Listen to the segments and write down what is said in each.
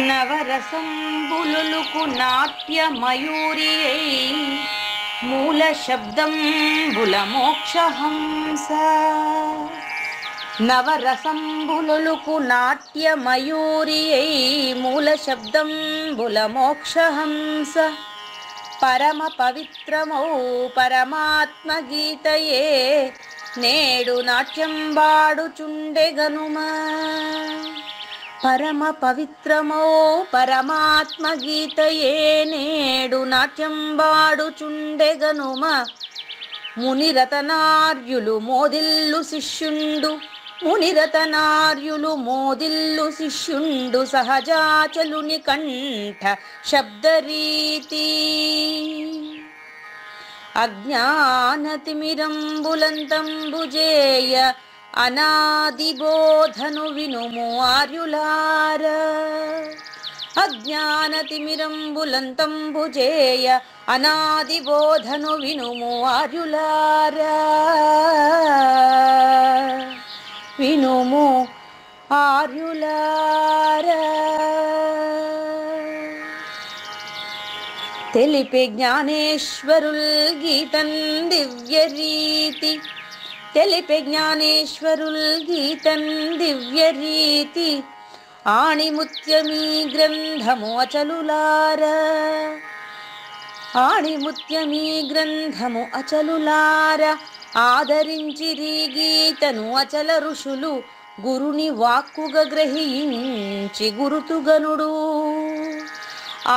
నవరసంబులుకు నాట్య మయూరియై మూల శబ్దంబుల మోక్షహంస. నవరసంబులుకు నాట్య మయూరియై మూల శబ్దంబుల మోక్షహంస. పరమ పవిత్రమౌ పరమాత్మ గీతయే నేడు నాట్యం వాడుచుండెగనుమా. పరమ పవిత్రమౌ పరమాత్మ గీతయే నేడు నాట్యం వాడుచుండెగనుమ. మునిరతనార్యులు మోదిల్లు శిష్యుండు, మునిరతనార్యులు మోదిల్లు శిష్యుండు సహజాచలుని కంఠ శబ్దరీతి. అజ్ఞానతిమిరంబులంతంబుజేయ అనాదిబోధను వినుము ఆర్యులార. అజ్ఞానతిమిరంబులంతంబుజేయ అనాదిబోధను వినుము ఆర్యులార. వినుము ఆర్యులార. తెలిపే జ్ఞానేశ్వరుల్ గీతం దివ్యరీతి. తెలిపే జ్ఞానేశ్వరుల్ గీతం దివ్యరీతి. ఆణిముత్యమీ గ్రంథము అచలులార. ఆణిముత్యమీ గ్రంథము అచలులార. ఆదరించిరి గీతను అచల ఋషులు గురుని వాక్కుగా గ్రహించి గురుతుగనుడు.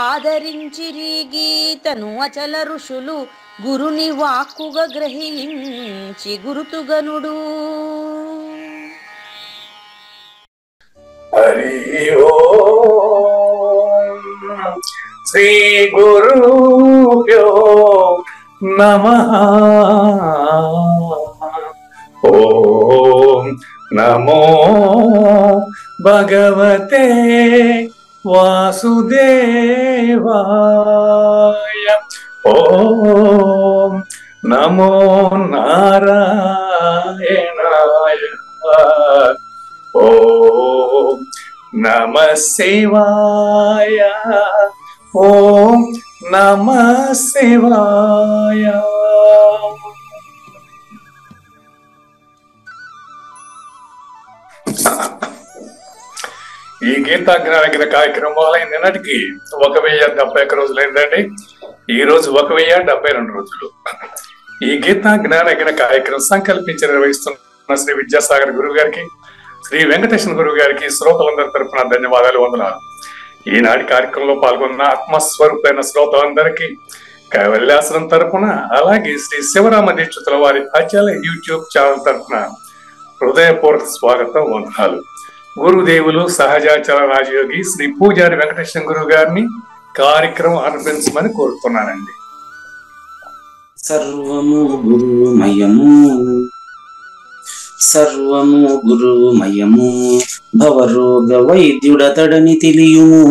ఆదరించిరి గీతను అచల ఋషులు గురుని వాక్కుగా గ్రహించి గురుతుగనుడు. హరి ఓం శ్రీ గురుభ్యో నమః. ఓం నమో భగవతే వాసుదేవాయ. ఓం నమో నారాయణాయ. ఓం నమః శివాయ. ఓం నమః శివాయ. ఈ గీతా జ్ఞానగిరి కార్యక్రమం మొదలైన నిన్నటికి 1071 రోజులైందండి. ఈ రోజు 1072 రోజులు. ఈ గీతా జ్ఞానగిరి కార్యక్రమం సంకల్పించి నిర్వహిస్తున్న శ్రీ విద్యాసాగర్ గురువు గారికి, శ్రీ వెంకటేశ్వర గురువు గారికి శ్రోతలందరి తరఫున ధన్యవాదాలు, వందనాలు. ఈనాటి కార్యక్రమంలో పాల్గొన్న ఆత్మస్వరూపైన శ్రోతలందరికీ కైవల్యాశ్రం తరఫున, అలాగే శ్రీ శివరామ దీక్షితుల వారి అచల యూట్యూబ్ ఛానల్ తరఫున హృదయపూర్వక స్వాగతం, వందనాలు. గురుదేవులు సహజాచల రాజయోగి శ్రీ పూజారి వెంకటేశ్వర గురువు గారిని కార్యక్రమం అర్పించమని కోరుతున్నానండి. సర్వము గురుమయము, సర్వము గురుమయము. భవరోగ వైద్యుడతడని తెలియుము.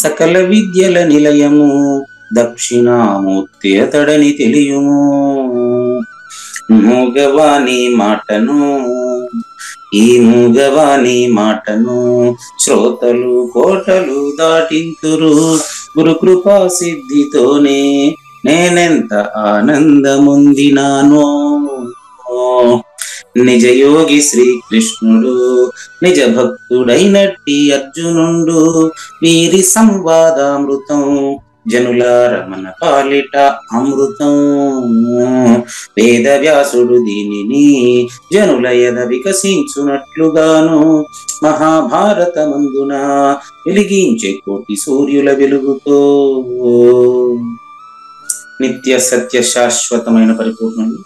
సకల విద్యల నిలయము దక్షిణామూర్తి అతడని తెలియుము. మూగవాణి మాటను, ఈ మూగవాణి మాటను శ్రోతలు కోటలు దాటింతురు. గురు కృపా సిద్ధితోనే నేనెంత ఆనందముందినానో. నిజయోగి శ్రీకృష్ణుడు నిజ భక్తుడైనట్టి అర్జునుండు. వీరి సంవాదామృతం జనులార మన పాలిట అమృతం. వేదవ్యాసుడు దీనిని జనుల ఎద వికసించునట్లుగాను మహాభారతమందున వెలిగించే కోటి సూర్యుల వెలుగుతో. నిత్య సత్య శాశ్వతమైన పరిపూర్ణుడు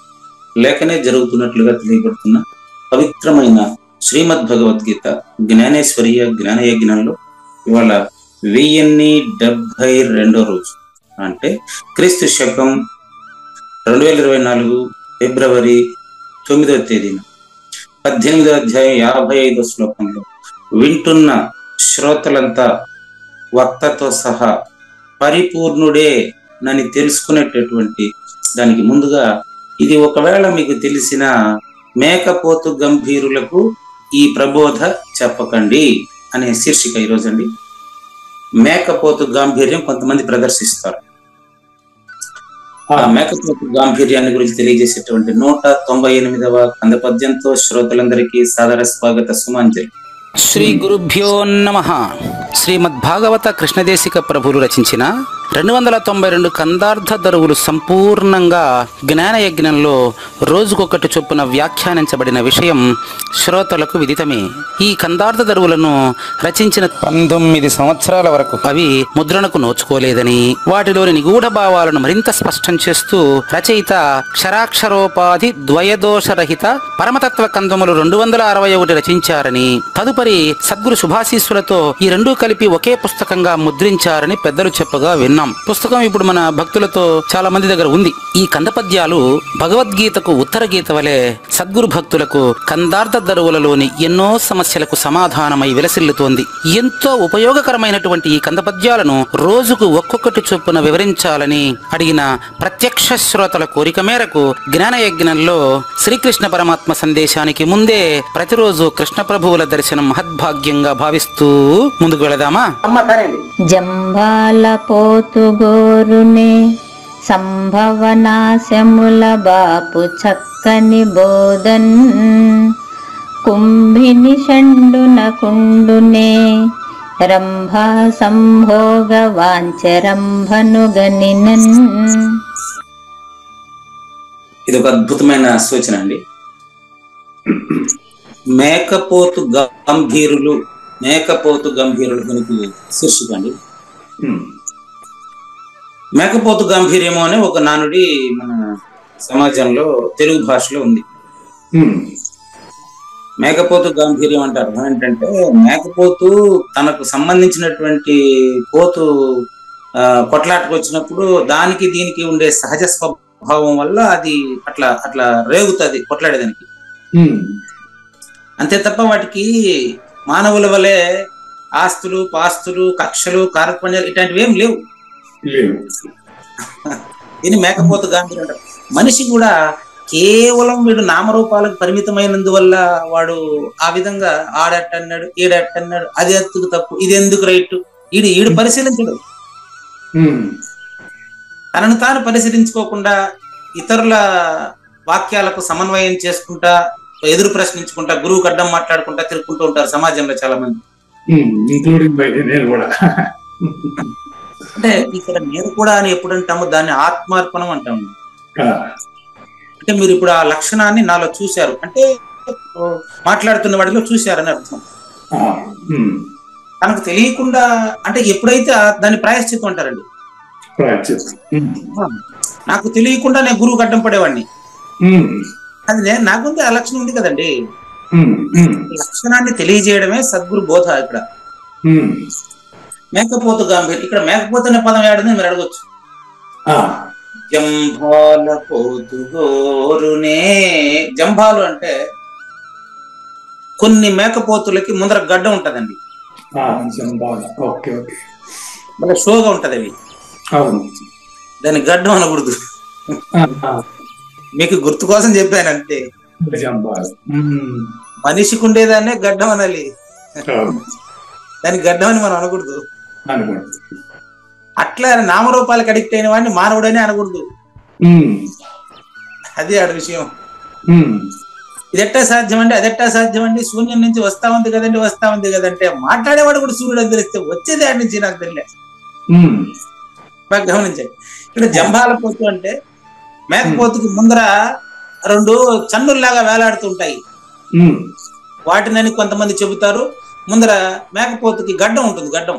లేఖనే జరుగుతున్నట్లుగా తెలియబడుతున్న పవిత్రమైన శ్రీమద్ భగవద్గీత జ్ఞానేశ్వరీయ జ్ఞానయజ్ఞంలో ఇవాళ 1072 రోజు, అంటే క్రీస్తు శకం 2024 ఫిబ్రవరి 9వ తేదీన 18వ అధ్యాయం 55వ శ్లోకంలో వింటున్న శ్రోతలంతా వక్తతో సహా పరిపూర్ణుడే నని తెలుసుకునేటటువంటి దానికి ముందుగా, ఇది ఒకవేళ మీకు తెలిసిన మేకపోతు గంభీరులకు ఈ ప్రబోధ చెప్పకండి అనే శీర్షిక ఈరోజండి. మేకపోతు గాంభీర్యం కొంతమంది ప్రదర్శిస్తారు. ఆ మేకపోతు గాంభీర్యాన్ని గురించి తెలియజేసేటువంటి 198వ కంద పద్యంతో శ్రోతలందరికీ సాదర స్వాగత సుమాంజలి. శ్రీ గురుభ్యో నమః. శ్రీమద్భాగవత కృష్ణదేశిక ప్రభులు రచించిన 292 కందార్థ దరువులు సంపూర్ణంగా జ్ఞానయజ్ఞంలో రోజుకొకటి చొప్పున వ్యాఖ్యానించబడిన విషయం శ్రోతలకు విదితమే. ఈ కందార్థ దరువులను రచించిన 19 సంవత్సరాల వరకు అవి ముద్రణకు నోచుకోలేదని, వాటిలోని నిగూఢ భావాలను మరింత స్పష్టం చేస్తూ రచయిత క్షరాక్షరోపాధి ద్వయదోషరహిత పరమతత్వ కందములు 261 రచించారని, తదుపరి సద్గురు శుభాశీస్సులతో ఈ రెండూ కలిపి ఒకే పుస్తకంగా ముద్రించారని పెద్దలు చెప్పగా విన్నాం. పుస్తకం ఇప్పుడు మన భక్తులతో చాలా మంది దగ్గర ఉంది. ఈ కందపద్యాలు భగవద్గీతకు ఉత్తర గీత వలె సద్గురు భక్తులకు కందార్థ దరువులలోని ఎన్నో సమస్యలకు సమాధానమై విలసిల్లుతోంది. ఎంతో ఉపయోగకరమైనటువంటి ఈ కందపద్యాలను రోజుకు ఒక్కొక్కటి చొప్పున వివరించాలని అడిగిన ప్రత్యక్ష శ్రోతల కోరిక మేరకు జ్ఞానయజ్ఞంలో శ్రీకృష్ణ పరమాత్మ సందేశానికి ముందే ప్రతిరోజు కృష్ణ ప్రభువుల దర్శనం మహద్భాగ్యంగా భావిస్తూ ముందుకు వెళదామా? జంబాల పోతుగోరునే సంభవనాశముల బాపు చక్కని బోధన్, కుంభిని షండున కుండునే రంభా సంభోగ వాంచరంభను గనినన్. ఇది ఒక అద్భుతమైన సూచన అండి. మేకపోతు గంభీరులు దీనికి శీర్షిక అండి. మేకపోతు గాంభీర్యము అనే ఒక నానుడి మన సమాజంలో తెలుగు భాషలో ఉంది. మేకపోతు గాంభీర్యం అంటే అర్థం ఏంటంటే, మేకపోతు తనకు సంబంధించినటువంటి పోతు కొట్లాటకు వచ్చినప్పుడు దానికి దీనికి ఉండే సహజ స్వభావం వల్ల అది అట్లా రేగుతుంది కొట్లాడేదానికి. అంతే తప్ప వాటికి మానవుల వలె ఆస్తులు, పాస్తులు, కక్షలు, కార్పణ్యాలు ఇట్లాంటివి ఏం లేవు. దీన్ని మేకపోతు గాంభీర్యం అంటారు. మనిషి కూడా కేవలం వీడు నామరూపాలకు పరిమితమైనందువల్ల వాడు ఆ విధంగా ఆడట్టన్నాడు, ఈడట్టన్నాడు, అది ఎత్తుకు తప్పు, ఇది ఎందుకు రైట్, ఈడు పరిశీలించడు. తనను తాను పరిశీలించుకోకుండా ఇతరుల వాక్యాలకు సమన్వయం చేసుకుంటా, ఎదురు ప్రశ్నించుకుంటా, గురువుకు అడ్డం మాట్లాడుకుంటా తిరుగుకుంటూ ఉంటారు సమాజంలో చాలా మంది. అంటే ఇక్కడ నేను కూడా అని ఎప్పుడంటాము, దాన్ని ఆత్మార్పణం అంటాము. అంటే మీరు ఇప్పుడు ఆ లక్షణాన్ని నాలో చూశారు అంటే మాట్లాడుతున్న వాడిలో చూశారని అర్థం. తనకు తెలియకుండా అంటే ఎప్పుడైతే దాన్ని ప్రాయశ్చిత్తం అంటారండి. నాకు తెలియకుండా నేను గురువుకు అడ్డం పడేవాడిని, అది నాకుంది ఆ లక్షణం ఉంది కదండి. లక్షణాన్ని తెలియజేయడమే సద్గురు బోధ. ఇక్కడ మేకపోతు గాంభీర్యం, ఇక్కడ మేకపోతు అనే పదం ఏడని మీరు అడగొచ్చు. జంభాల పోతుగోరునే, జంభాలు అంటే కొన్ని మేకపోతులకి ముందర గడ్డ ఉంటదండి, మళ్ళీ షోగా ఉంటది. అవి దాన్ని గడ్డం అనకూడదు, మీకు గుర్తు కోసం చెప్పానంటే. మనిషికి ఉండేదాన్నే గడ్డం అనాలి, దానికి గడ్డం అని మనం అనకూడదు. అట్లా నామరూపాలకు అడిక్ట్ అయిన వాడిని మానవుడని అనకూడదు. అది ఆడ విషయం. ఇది ఎట్టా సాధ్యం అండి, అది ఎట్టా సాధ్యం అండి, శూన్యం నుంచి వస్తా ఉంది కదంటే మాట్లాడేవాడు కూడా సూర్యుడు అని తెలిస్తే వచ్చేది ఆడి నుంచి నాకు తెలియదు. బాగా గమనించండి. ఇక్కడ జంబాల పోతు అంటే మేకపోతుకి ముందర 2 చన్నుల్లాగా వేలాడుతుంటాయి. వాటినని కొంతమంది చెబుతారు. ముందర మేకపోతుకి గడ్డం ఉంటుంది. గడ్డం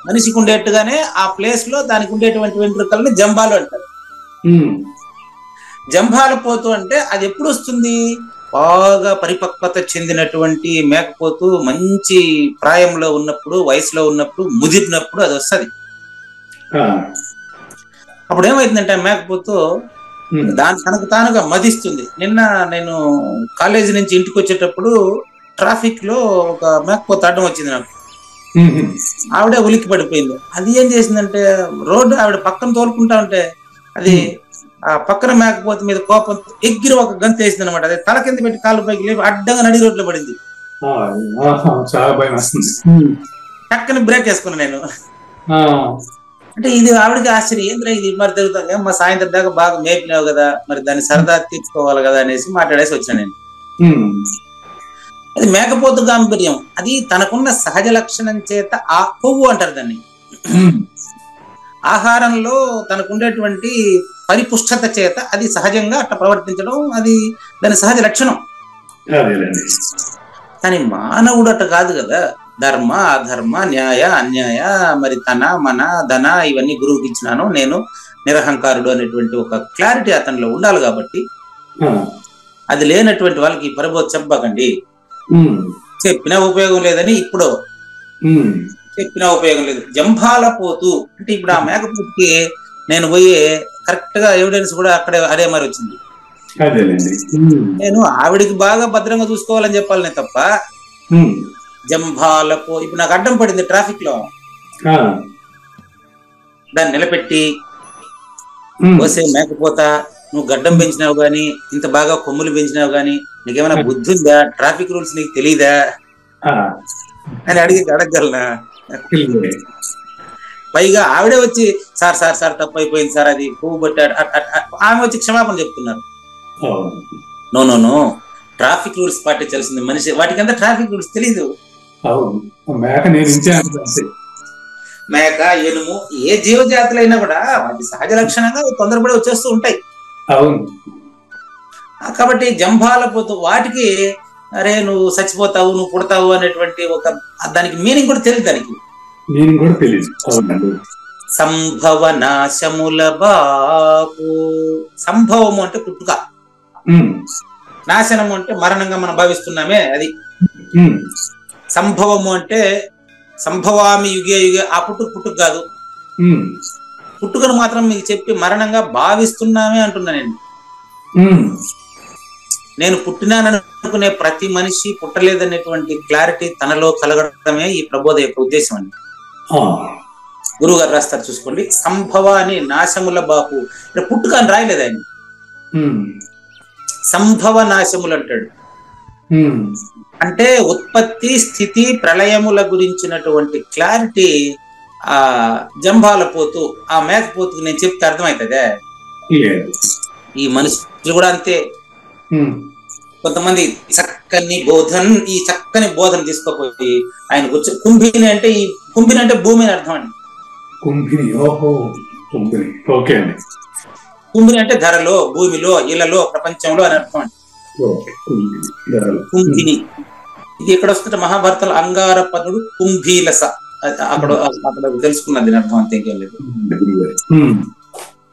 మనిషికి ఉండేట్టుగానే ఆ ప్లేస్ లో దానికి ఉండేటువంటి వెంట్రుకల్ని జంబాలు అంటారు. జంబాల పోతు అంటే అది ఎప్పుడు వస్తుంది, బాగా పరిపక్వత చెందినటువంటి మేకపోతు మంచి ప్రాయంలో ఉన్నప్పుడు, వయసులో ఉన్నప్పుడు, ముదిరినప్పుడు అది వస్తుంది. అప్పుడు ఏమైతుందంటే మేకపోతు తనకు తానుగా మదిస్తుంది. నిన్న నేను కాలేజీ నుంచి ఇంటికి వచ్చేటప్పుడు ట్రాఫిక్ లో ఒక మేకపోతు అడ్డం వచ్చింది నాకు. ఆవిడే ఉలిక్కి పడిపోయింది. అది ఏం చేసిందంటే రోడ్డు ఆవిడ పక్కన తోలుకుంటా ఉంటే అది ఆ పక్కన మేకపోతు మీద కోపం ఎగిరి ఒక గంతు వేసింది అనమాట. అది తల కింద పెట్టి కాళ్ళు పైకి లేపి అడ్డంగా నడి రోడ్లో పడింది. చాలా భయం వస్తుంది. టక్కని బ్రేక్ వేసుకున్నా నేను. అంటే ఇది ఆవిడకి ఆశ్చర్యం, ఏంద్రా ఇది మరి తిరుగుతుంది, మా సాయంత్రం దాకా బాగా మేపినావు కదా, మరి దాన్ని సరదా తీర్చుకోవాలి కదా అనేసి మాట్లాడేసి వచ్చాను నేను. అది మేకపోతు గాంభీర్యం, అది తనకున్న సహజ లక్షణం చేత ఆ కొవ్వు అంటారు దాన్ని. ఆహారంలో తనకుండేటువంటి పరిపుష్టత చేత అది సహజంగా అట్లా ప్రవర్తించడం, అది దాని సహజ లక్షణం. కానీ మానవుడు అట్ట కాదు కదా. ధర్మ అధర్మ, న్యాయ అన్యాయ, మరి తన మన ధన ఇవన్నీ గురువుకి ఇచ్చినాను, నేను నిరహంకారుడు అనేటువంటి ఒక క్లారిటీ అతనిలో ఉండాలి. కాబట్టి అది లేనటువంటి వాళ్ళకి పరబోధ చెప్పకండి, చెప్పినా ఉపయోగం లేదని. ఇప్పుడు చెప్పినా ఉపయోగం లేదు. జంభాల పోతు అంటే ఇప్పుడు ఆ మేకపోతుకి నేను పోయి కరెక్ట్ గా ఎవిడెన్స్ కూడా అక్కడే అదే మరి వచ్చింది. నేను ఆవిడికి బాగా భద్రంగా చూసుకోవాలని చెప్పాలనే తప్ప జంభాలపో ఇప్పుడు నాకు అడ్డం పడింది ట్రాఫిక్ లో, దాన్ని నిలబెట్టి పోసే మేకపోతా, నువ్వు గడ్డం పెంచినావు గాని, ఇంత బాగా కొమ్ములు పెంచినావు గాని, నీకేమైనా బుద్ధి ఉందా, ట్రాఫిక్ రూల్స్ నీకు తెలీదా అని అడగగలనా? పైగా ఆవిడే వచ్చి సార్ సార్ సార్ తప్పు అయిపోయింది సార్, అది పువ్వు పట్టాడు, ఆమె వచ్చి క్షమాపణ చెప్తున్నారు. No no no, traffic rules పాటించాల్సింది మనిషి, వాటికి అంతా ట్రాఫిక్ రూల్స్ తెలీదు. మేక, ఎనుము, ఏ జీవజాతులైనా కూడా వాటి సహజ లక్షణంగా తొందరపడి వచ్చేస్తూ ఉంటాయి. కాబట్టి జంభాల పోతూ వాటికి అరే నువ్వు చచ్చిపోతావు, నువ్వు పుడతావు అనేటువంటి ఒక దానికి మీనింగ్ కూడా తెలియదు, దానికి సంభవ నాశముల బాపు. సంభవము అంటే పుట్టుక, నాశనము అంటే మరణంగా మనం భావిస్తున్నామే అది. సంభవము అంటే సంభవామి యుగే యుగే, ఆ పుట్టుకు కాదు, పుట్టుకను మాత్రం మీకు చెప్పి మరణంగా భావిస్తున్నామే అంటున్నా నేను. నేను పుట్టినానని అనుకునే ప్రతి మనిషి పుట్టలేదనేటువంటి క్లారిటీ తనలో కలగడమే ఈ ప్రబోధ యొక్క ఉద్దేశం అండి. గురువు గారు రాస్తారు చూసుకోండి, సంభవ అని నాశముల బాపు, పుట్టుక అని రాయలేదు ఆయన, సంభవ నాశములు అంటాడు. అంటే ఉత్పత్తి స్థితి ప్రళయముల గురించినటువంటి క్లారిటీ ఆ జంభాల పోతూ, ఆ మేకపోతుకు నేను చెప్తే అర్థమవుతుందే. ఈ మనుషులు కూడా అంతే. కొంతమంది చక్కని బోధన తీసుకోపోయి ఆయన కూర్చో కుంభిని అంటే, ఈ కుంభిని అంటే భూమి అని అర్థం అండి. కుంభిని అంటే ధరలో, భూమిలో, ఇళ్లలో, ప్రపంచంలో అని అర్థం అండి. కుంభిని ఇది ఎక్కడ వస్తుంటే మహాభారతంలో అంగారపనుడు కుంభీలస, అక్కడ తెలుసుకున్నది అర్థం, అంతే ఇంకేం లేదు.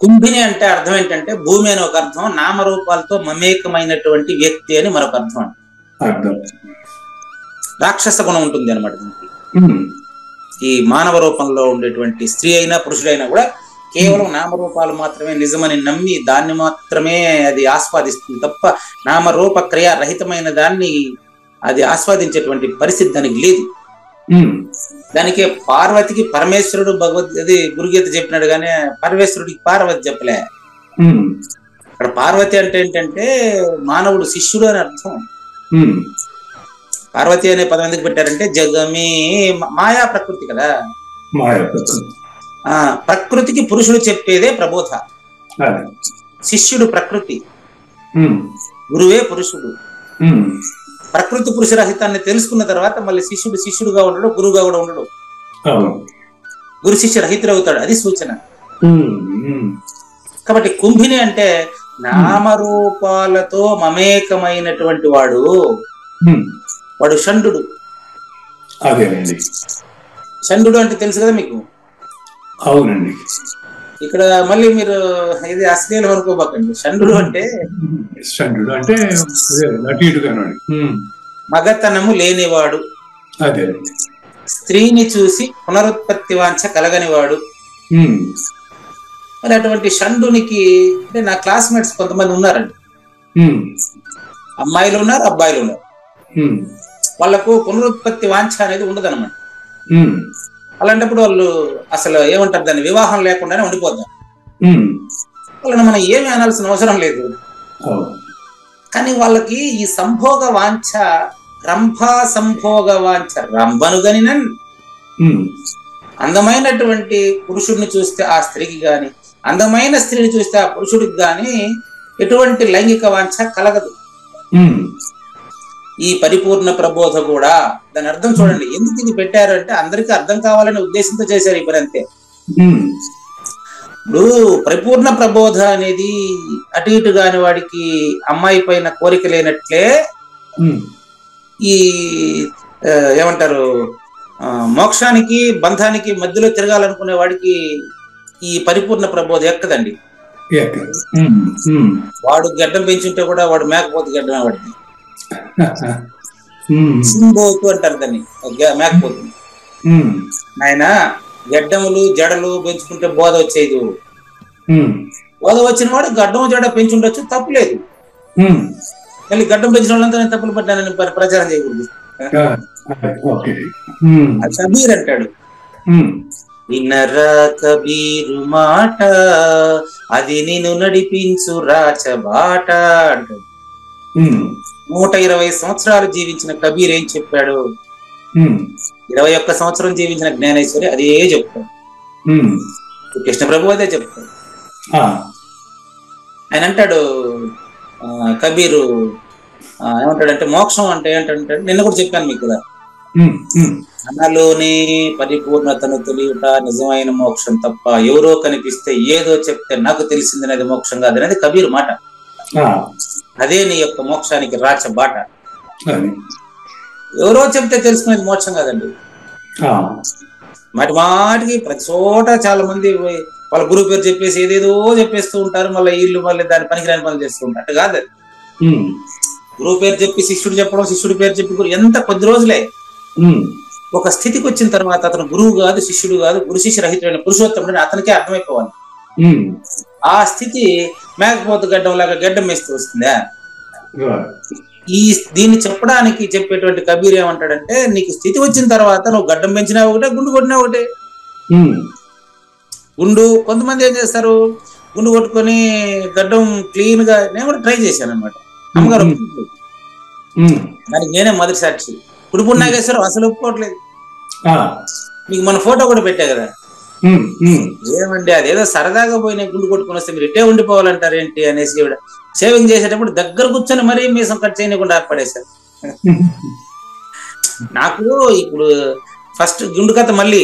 కుంభిని అంటే అర్థం ఏంటంటే భూమి అని ఒక అర్థం, నామరూపాలతో మమేకమైనటువంటి వ్యక్తి అని మరొక అర్థం అండి. రాక్షస గుణం ఉంటుంది అనమాట దీనికి. ఈ మానవ రూపంలో ఉండేటువంటి స్త్రీ అయినా పురుషుడైనా కూడా కేవలం నామరూపాలు మాత్రమే నిజమని నమ్మి దాన్ని మాత్రమే అది ఆస్వాదిస్తుంది తప్ప నామరూప క్రియా రహితమైన దాన్ని అది ఆస్వాదించేటువంటి పరిస్థితి దానికి లేదు. దానికే పార్వతికి పరమేశ్వరుడు అది గురుగీత చెప్పినాడు కానీ పరమేశ్వరుడికి పార్వతి చెప్పలే. అక్కడ పార్వతి అంటే ఏంటంటే మానవుడు శిష్యుడు అని అర్థం. పార్వతి అనే పదం ఎందుకు పెట్టారంటే జగమే మాయా ప్రకృతి కదా, ప్రకృతికి పురుషుడు చెప్పేదే ప్రబోధ. శిష్యుడు ప్రకృతి, గురువే పురుషుడు. ప్రకృతి పురుష రహితాన్ని తెలుసుకున్న తర్వాత మళ్ళీ శిష్యుడు శిష్యుడుగా ఉండడు, గురువుగా కూడా ఉండడు, గురు శిష్య రహితుడు అవుతాడు. అది సూచన. కాబట్టి కుంభిని అంటే నామరూపాలతో మమేకమైనటువంటి వాడు, వాడు షండు. షండు అంటే తెలుసు కదా మీకు? అవునండి. ఇక్కడ మళ్ళీ మీరు ఇది అశ్లీలం అనుకోబాకండి. షండు అంటే మగతనము లేనివాడు, స్త్రీని చూసి పునరుత్పత్తి వాంఛ కలగనివాడు. మరి అటువంటి షండునికి అంటే నా క్లాస్మేట్స్ కొంతమంది ఉన్నారండి, అమ్మాయిలు ఉన్నారు, అబ్బాయిలు ఉన్నారు. వాళ్ళకు పునరుత్పత్తి వాంఛ అనేది ఉండదు అనమాట. అలాంటప్పుడు వాళ్ళు అసలు ఏమంటారు, దాన్ని వివాహం లేకుండానే ఉండిపోతారు. వాళ్ళని మనం ఏమి అనాల్సిన అవసరం లేదు. కానీ వాళ్ళకి ఈ సంభోగ వాంఛ, రంభా సంభోగ వాంఛ, రంభను గనినన్ అందమైనటువంటి పురుషుడిని చూస్తే ఆ స్త్రీకి గాని, అందమైన స్త్రీని చూస్తే ఆ పురుషుడికి గాని ఎటువంటి లైంగిక వాంఛ కలగదు. ఈ పరిపూర్ణ ప్రబోధ కూడా దాని అర్థం చూడండి. ఎందుకు ఇది పెట్టారు అంటే అందరికీ అర్థం కావాలనే ఉద్దేశంతో చేశారు ఈ పని అంతే. ఇప్పుడు పరిపూర్ణ ప్రబోధ అనేది అటు ఇటు కాని వాడికి అమ్మాయి పైన కోరిక లేనట్లే ఈ ఏమంటారు మోక్షానికి బంధానికి మధ్యలో తిరగాలనుకునే వాడికి ఈ పరిపూర్ణ ప్రబోధ ఎక్కదండి. వాడు గడ్డం పెంచుంటే కూడా వాడు మేకపోతు గడ్డం వాడికి సింబోతు అంటారు దాన్ని, మేకపోతు. ఆయన గడ్డములు జడలు పెంచుకుంటే బోధ వచ్చేది. బోధ వచ్చిన వాడు గడ్డం జడ పెంచుండొచ్చు, తప్పులేదు. మళ్ళీ గడ్డం పెంచిన వాళ్ళంతా నేను తప్పులు పడ్డానని ప్రచారం చేయకూడదు. కబీర్ అంటాడు, వినరా కబీరు మాట అది నిన్ను నడిపించు రాచబాట అంటాడు. 120 సంవత్సరాలు జీవించిన కబీర్ ఏం చెప్పాడు? 21 సంవత్సరం జీవించిన జ్ఞానేశ్వరి అదే చెప్తాడు. కృష్ణ ప్రభు అదే చెప్తాడు. ఆయన అంటాడు కబీరు ఏమంటాడంటే మోక్షం అంటే ఏంటంటే, నిన్న కూడా చెప్పాను మీకు కూడా, మనలోనే పరిపూర్ణతను తెలియట నిజమైన మోక్షం తప్ప ఎవరో కనిపిస్తే ఏదో చెప్తే నాకు తెలిసిందనేది మోక్షం కాదు అనేది కబీర్ మాట. అదే నీ యొక్క మోక్షానికి రాచ బాట. ఎవరో చెప్తే తెలుసుకునేది మోక్షం కాదండి. మాటికి ప్రతి చోట చాలా మంది వాళ్ళ గురువు పేరు చెప్పేసి ఏదేదో చెప్పేస్తూ ఉంటారు. మళ్ళీ దాని పనికిరాని పనులు చేస్తూ ఉంటారు. అటు కాదు. గురువు పేరు చెప్పి శిష్యుడు చెప్పడం, శిష్యుడి పేరు చెప్పి ఎంత కొద్ది రోజులే. ఒక స్థితికి వచ్చిన తర్వాత అతను గురువు కాదు, శిష్యుడు కాదు, గురు శిష్య రహితుడైన పురుషోత్తముడు అతనికే అర్థమైపోవాలి. ఆ స్థితి మేకపోతు గడ్డం లాగా గడ్డం వేస్తూ వస్తుందా? దీన్ని చెప్పడానికి చెప్పేటువంటి కబీర్ ఏమంటాడంటే, నీకు స్థితి వచ్చిన తర్వాత నువ్వు గడ్డం పెంచినా ఒకటే, గుండు కొట్టినా ఒకటే. గుండు కొంతమంది ఏం చేస్తారు, గుండు కొట్టుకొని గడ్డం క్లీన్ గా, నేను కూడా ట్రై చేశాను అనమాట. అమ్మగారు దానికి నేనే మొదటి సాక్షి. కుడుపుడు నాగేశ్వరం అసలు ఒప్పుకోవట్లేదు. మీకు మన ఫోటో కూడా పెట్టా కదా, ఏమండి అదేదో సరదాగా పోయి నేను గుండు కొట్టుకుని వస్తే మీరు ఇట్టే ఉండిపోవాలంటారు ఏంటి అనేసి షేవింగ్ చేసేటప్పుడు దగ్గర కూర్చొని మరీ మీసం కట్ చేయకుండా పడేశారు. నాకు ఇప్పుడు ఫస్ట్ గుండు కథ, మళ్ళీ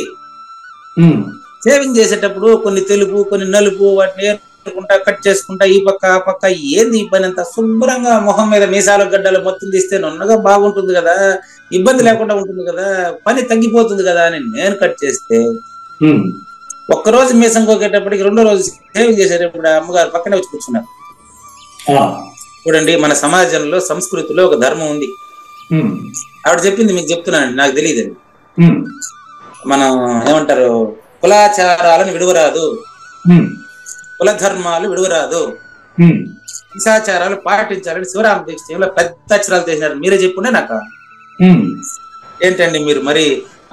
షేవింగ్ చేసేటప్పుడు కొన్ని తెలుపు కొన్ని నలుపు వాటిని ఏరుకుంటా కట్ చేసుకుంటా ఈ పక్క ఆ పక్క, ఏంది ఈ పని అంతా శుభ్రంగా మొహం మీద మీసాలు గడ్డలు మొత్తం తీస్తే నున్నగా బాగుంటుంది కదా, ఇబ్బంది లేకుండా ఉంటుంది కదా, పని తగ్గిపోతుంది కదా అని నేను కట్ చేస్తే, ఒక్కరోజు మీసం కోకేటప్పటికి రెండో రోజు సేవింగ్ చేసేటప్పుడు అమ్మగారు పక్కనే వచ్చి కూర్చున్నారు. చూడండి, మన సమాజంలో సంస్కృతిలో ఒక ధర్మం ఉంది. ఆవిడ చెప్పింది మీకు చెప్తున్నానండి, నాకు తెలియదండి. మనం ఏమంటారు, కులాచారాలను విడువరాదు, కుల ధర్మాలు విడువరాదు, హింసాచారాలు పాటించాలని శివరామ దీక్షలో పెద్ద అక్షరాలు చేసినారు. మీరే చెప్పుండే నాకు. ఏంటండి మీరు మరి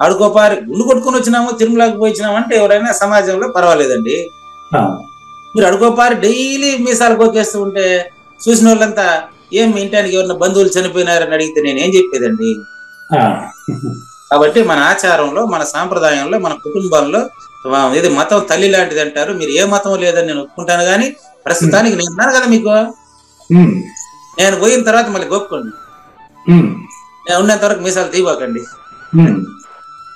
అడుకోపారి గుండు కొట్టుకుని వచ్చినాము, తిరుమలకి పోయినాము అంటే ఎవరైనా సమాజంలో పర్వాలేదండి. మీరు అడుకోపారి డైలీ మీసాలు కోకేస్తూ ఉంటే చూసిన వాళ్ళంతా ఏం ఇంటానికి ఎవరైనా బంధువులు చనిపోయినారని అడిగితే నేను ఏం చెప్పేదండి. కాబట్టి మన ఆచారంలో, మన సాంప్రదాయంలో, మన కుటుంబంలో ఇది మతం తల్లి లాంటిది అంటారు. మీరు ఏ మతం లేదని నేను ఒప్పుకుంటాను, కానీ ప్రస్తుతానికి నేను ఉన్నాను కదా మీకు. నేను పోయిన తర్వాత మళ్ళీ గొప్పండి, నేను ఉన్నంత వరకు మీసాలు తీయబాకండి.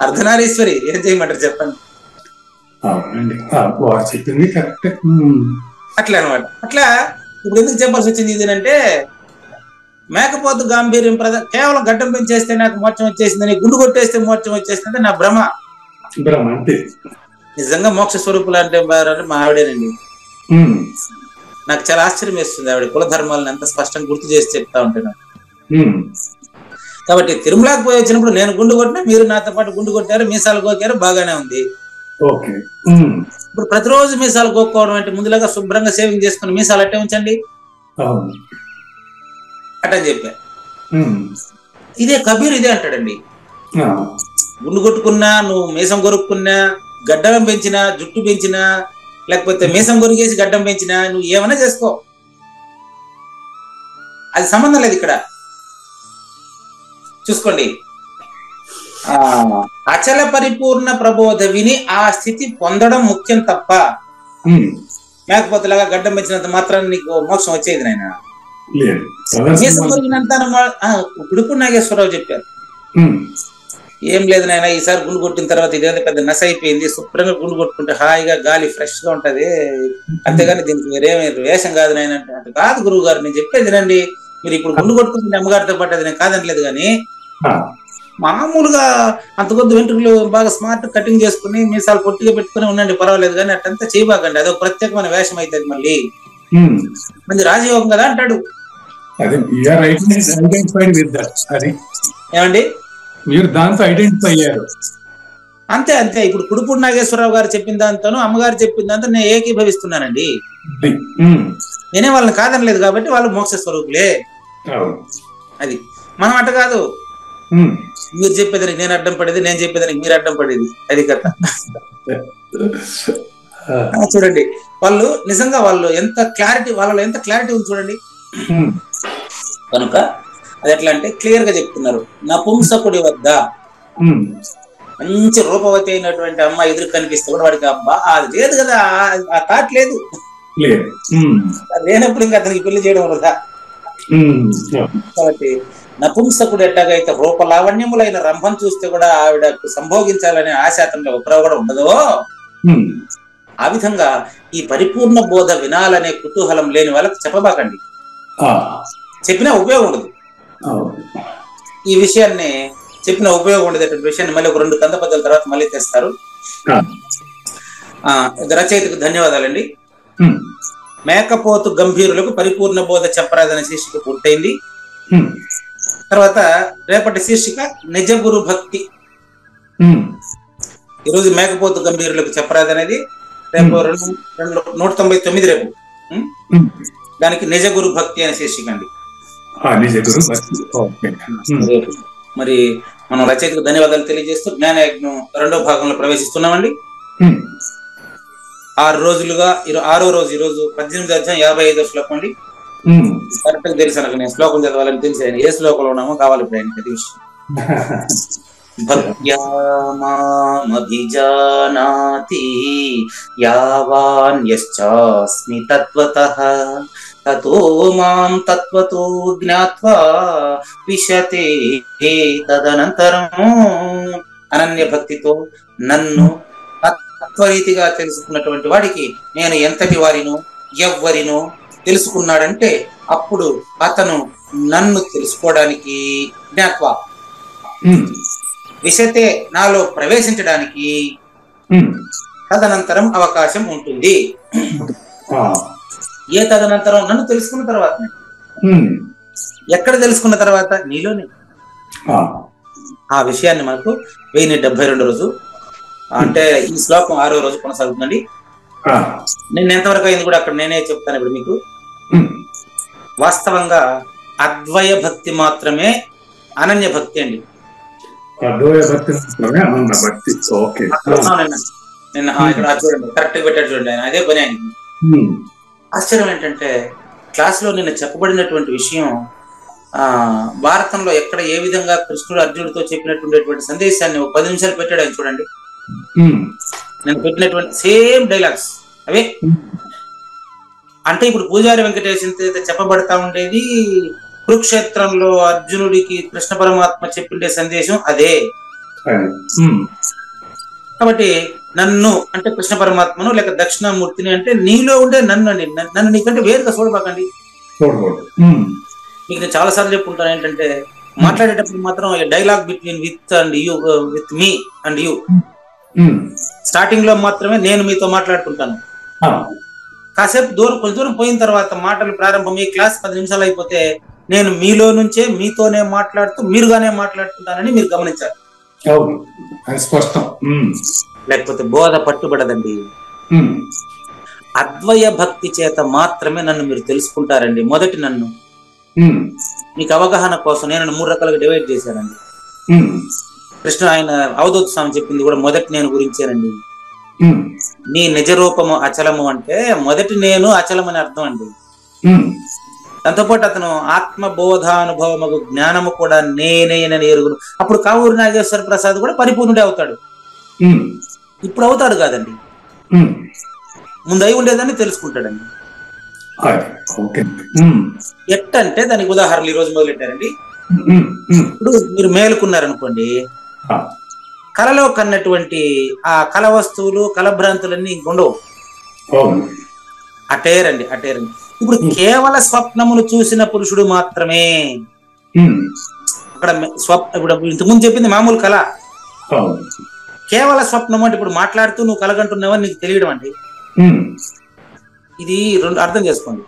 అర్ధనారీశ్వరి ఏం చేయమంటారు చెప్పండి. అట్లా అనమాట. అట్లా ఇప్పుడు ఎందుకు చెప్పాల్సి వచ్చింది ఇది అంటే, మేకపోతు గాంభీర్యం కేవలం గడ్డం పెంచేస్తే నాకు మోక్షం వచ్చేసిందని, గుండు కొట్టేస్తే మోక్షం వచ్చేసిందంటే నా భ్రమ. నిజంగా మోక్ష స్వరూపులు అంటే మా ఆవిడేనండి. నాకు చాలా ఆశ్చర్యం వేస్తుంది ఆవిడ కుల ధర్మాలను ఎంత స్పష్టంగా గుర్తు చేసి చెప్తా ఉంటే నాకు. కాబట్టి తిరుమలకి పోయి వచ్చినప్పుడు నేను గుండు కొట్టినా, మీరు నాతో పాటు గుండు కొట్టారు, మీసాలు కోకారు, బాగానే ఉంది. ఇప్పుడు ప్రతిరోజు మీసాలు కోక్కోవడం అంటే ముందులాగా శుభ్రంగా సేవింగ్ చేసుకుని మీసాలు అట్టే ఉంచండి అట్టని చెప్పా. ఇదే కబీర్ ఇదే అంటాడండి. గుండు కొట్టుకున్నా, నువ్వు మీసం కొరుక్కున్నా, గడ్డం పెంచినా, జుట్టు పెంచినా, లేకపోతే మీసం కొరికేసి గడ్డం పెంచినా, నువ్వు ఏమైనా చేసుకో, అది సంబంధం లేదు. ఇక్కడ చూసుకోండి, అచల పరిపూర్ణ ప్రబోధ విని ఆ స్థితి పొందడం ముఖ్యం తప్ప లేకపోతేలాగా గడ్డం పెంచినంత మాత్రం నీకు మోక్షం వచ్చేది నాయన. గుడుపు నాగేశ్వరరావు చెప్పారు, ఏం లేదు నాయన ఈసారి గుండు కొట్టిన తర్వాత ఇదేదో పెద్ద నశ అయిపోయింది, శుభ్రంగా గుండు కొట్టుకుంటే హాయిగా గాలి ఫ్రెష్ గా ఉంటది, అంతేగాని దీనికి వేరేమే వేషం కాదు నాయన అంటే. కాదు గురువు గారు నేను చెప్పేది రండి, మీరు ఇప్పుడు గుండు కొట్టుకుంటే అమ్మగారితో పాటు అది నేను కాదనలేదు, కానీ మామూలుగా అంత కొద్ది వెంట్రుకలు బాగా స్మార్ట్ కటింగ్ చేసుకుని మీసాలు పొట్టిగా పెట్టుకుని ఉండండి, పర్వాలేదు, కానీ అట్టంతా చేయబాకండి, అదొక ప్రత్యేకమైన వేషం అవుతుంది మళ్ళీ మంది రాజయోగం కదా అంటాడు. ఏమండి మీరు దాంతో ఐడెంటిఫై అయ్యారు. అంతే అంతే. ఇప్పుడు కుడుపూడి నాగేశ్వరరావు గారు చెప్పిన దాంతోను అమ్మగారు చెప్పిన దాంతో నేను ఏకీభవిస్తున్నానండి. నేనే వాళ్ళని కాదనలేదు కాబట్టి వాళ్ళు మోక్ష స్వరూపులే. అది మనం అట్ట కాదు, మీరు చెప్పేదానికి నేను అడ్డం పడేది, నేను చెప్పేదానికి మీరు అడ్డం పడేది, అది కథ. చూడండి వాళ్ళు నిజంగా వాళ్ళు ఎంత క్లారిటీ, వాళ్ళలో ఎంత క్లారిటీ ఉంది చూడండి. కనుక అది ఎట్లా అంటే క్లియర్ గా చెప్తున్నారు, నపుంసకుడి వద్ద మంచి రూపవతి అయినటువంటి అమ్మాయి ఎదురు కనిపిస్తే కూడా వాడికి అబ్బా అది లేదు కదా, ఆ థాట్ లేదు, లేనప్పుడు ఇంకా అతనికి పెళ్లి చేయడం వృధా. కాబట్టి నపుంసకుడు ఎట్టాగైతే రూపలావణ్యములైన రంభం చూస్తే కూడా ఆవిడకు సంభోగించాలనే ఆశ అతనిలో ఒకరో కూడా ఉండదో, ఆ విధంగా ఈ పరిపూర్ణ బోధ వినాలనే కుతూహలం లేని వాళ్ళకి చెప్పబాకండి, చెప్పినా ఉపయోగం ఉండదు. ఈ విషయాన్ని చెప్పిన ఉపయోగం ఉండేటువంటి విషయాన్ని మళ్ళీ ఒక 2 కంద పద్యాల తర్వాత మళ్ళీ తెస్తారు. రచయితకు ధన్యవాదాలండి. మేకపోతు గంభీరులకు పరిపూర్ణ బోధ చెప్పరాదనే శీర్షిక పూర్తయింది. తర్వాత రేపటి శీర్షిక నిజ గురు భక్తి. ఈరోజు మేకపోతు గంభీరులకు చెప్పరాదనేది, రేపు 199 రేపు దానికి నిజ గురు భక్తి అనే శీర్షిక అండి. మరి మనం రచయితకు ధన్యవాదాలు తెలియజేస్తూ జ్ఞానయజ్ఞం 2వ భాగంలో ప్రవేశిస్తున్నామండి. 6 రోజులుగా 6వ రోజు ఈరోజు 18వ అధ్యాయం 55వ శ్లోకం అండి. కరెక్ట్ గా తెలుసు నాకు, నేను శ్లోకం చదవాలని తెలిసి ఏ శ్లోకంలో ఉన్నామో కావాలి ఇప్పుడు ఆయన ప్రతి విషయం. భక్త్యా మామభిజానాతి యావాన్యశ్చాస్మి తత్వతః తతో మాం తత్వతో జ్ఞాత్వా విశతే తదనంతరం. అనన్య భక్తితో నన్ను తత్వరీతిగా తెలుసుకున్నటువంటి వాడికి నేను ఎంతటి వారినో ఎవ్వరినో తెలుసుకున్నాడంటే అప్పుడు అతను నన్ను తెలుసుకోవడానికి జ్ఞాత్వా విశతే నాలో ప్రవేశించడానికి తదనంతరం అవకాశం ఉంటుంది. ఏ తదనంతరం? నన్ను తెలుసుకున్న తర్వాత. ఎక్కడ తెలుసుకున్న తర్వాత? నీలోనే. ఆ విషయాన్ని మనకు 1072 రోజు అంటే ఈ శ్లోకం 6వ రోజు కొనసాగుతుందండి. నేను ఎంతవరకు అయింది కూడా అక్కడ నేనే చెప్తాను ఇప్పుడు మీకు. వాస్తవంగా అద్వయ భక్తి మాత్రమే అనన్య భక్తి అండి. నిన్న ఇక్కడ చూడండి, కరెక్ట్ గా పెట్టాడు చూడండి ఆయన, అదే పని ఆయనకి. ఆశ్చర్యం ఏంటంటే క్లాసులో నిన్న చెప్పబడినటువంటి విషయం భారతంలో ఎక్కడ ఏ విధంగా కృష్ణుడు అర్జునుడితో చెప్పినటువంటి సందేశాన్ని ఒక 10 నిమిషాలు పెట్టాడు ఆయన చూడండి. నేను పెట్టినటువంటి సేమ్ డైలాగ్స్ అవే. అంటే ఇప్పుడు పూజారి వెంకటేశ్వర చెప్పబడతా ఉండేది కురుక్షేత్రంలో అర్జునుడికి కృష్ణ పరమాత్మ చెప్పిండే సందేశం అదే. కాబట్టి నన్ను అంటే కృష్ణ పరమాత్మను లేక దక్షిణామూర్తిని అంటే నీలో ఉండే నన్ను అండి. నన్ను నీకంటే వేరుగా చూడబాకండి. మీకు నేను చాలా సార్లు చెప్పుకుంటాను ఏంటంటే మాట్లాడేటప్పుడు మాత్రం dialogue between with and you, with me and you. Starting లో మాత్రమే నేను మీతో మాట్లాడుకుంటాను. కాసేపు కొంచెం దూరం పోయిన తర్వాత మాటలు ప్రారంభం, ఈ క్లాస్ 10 నిమిషాలు అయిపోతే నేను మీలో నుంచే మీతోనే మాట్లాడుతూ మీరుగానే మాట్లాడుకుంటానని మీరు గమనించాలి. లేకపోతే బోధ పట్టుబడదండి. అద్వయ భక్తి చేత మాత్రమే నన్ను మీరు తెలుసుకుంటారండి. మొదటి నన్ను మీకు అవగాహన కోసం నేను 3 రకాలుగా డివైడ్ చేశానండి. కృష్ణ ఆయన అవధూత స్వామి చెప్పింది కూడా మొదటి నేను గురించేనండి. నీ నిజ రూపము అచలము అంటే మొదటి నేను అచలం అని అర్థం అండి. దాంతోపాటు అతను ఆత్మబోధానుభవము జ్ఞానము కూడా నేనేనని ఎరుగును. అప్పుడు కావూరి నాగేశ్వర ప్రసాద్ కూడా పరిపూర్ణుడే అవుతాడు. ఇప్పుడు అవుతాడు కాదండి, ముందు అయి ఉండేదని తెలుసుకుంటాడండి. ఎట్టంటే దానికి ఉదాహరణలు ఈ రోజు మొదలెట్టారండి. ఇప్పుడు మీరు మేలుకున్నారనుకోండి, కలలో కన్నటువంటి ఆ కల వస్తువులు కలభ్రాంతులన్నీ ఉండవు. అటేరండి. ఇప్పుడు కేవల స్వప్నమును చూసిన పురుషుడు మాత్రమే అక్కడ ఇప్పుడు ఇంతకుముందు చెప్పింది మామూలు కళ. కేవల స్వప్నము అంటే ఇప్పుడు మాట్లాడుతూ నువ్వు కలగంటున్నావని నీకు తెలియడం అండి. ఇది రెండు అర్థం చేసుకోండి.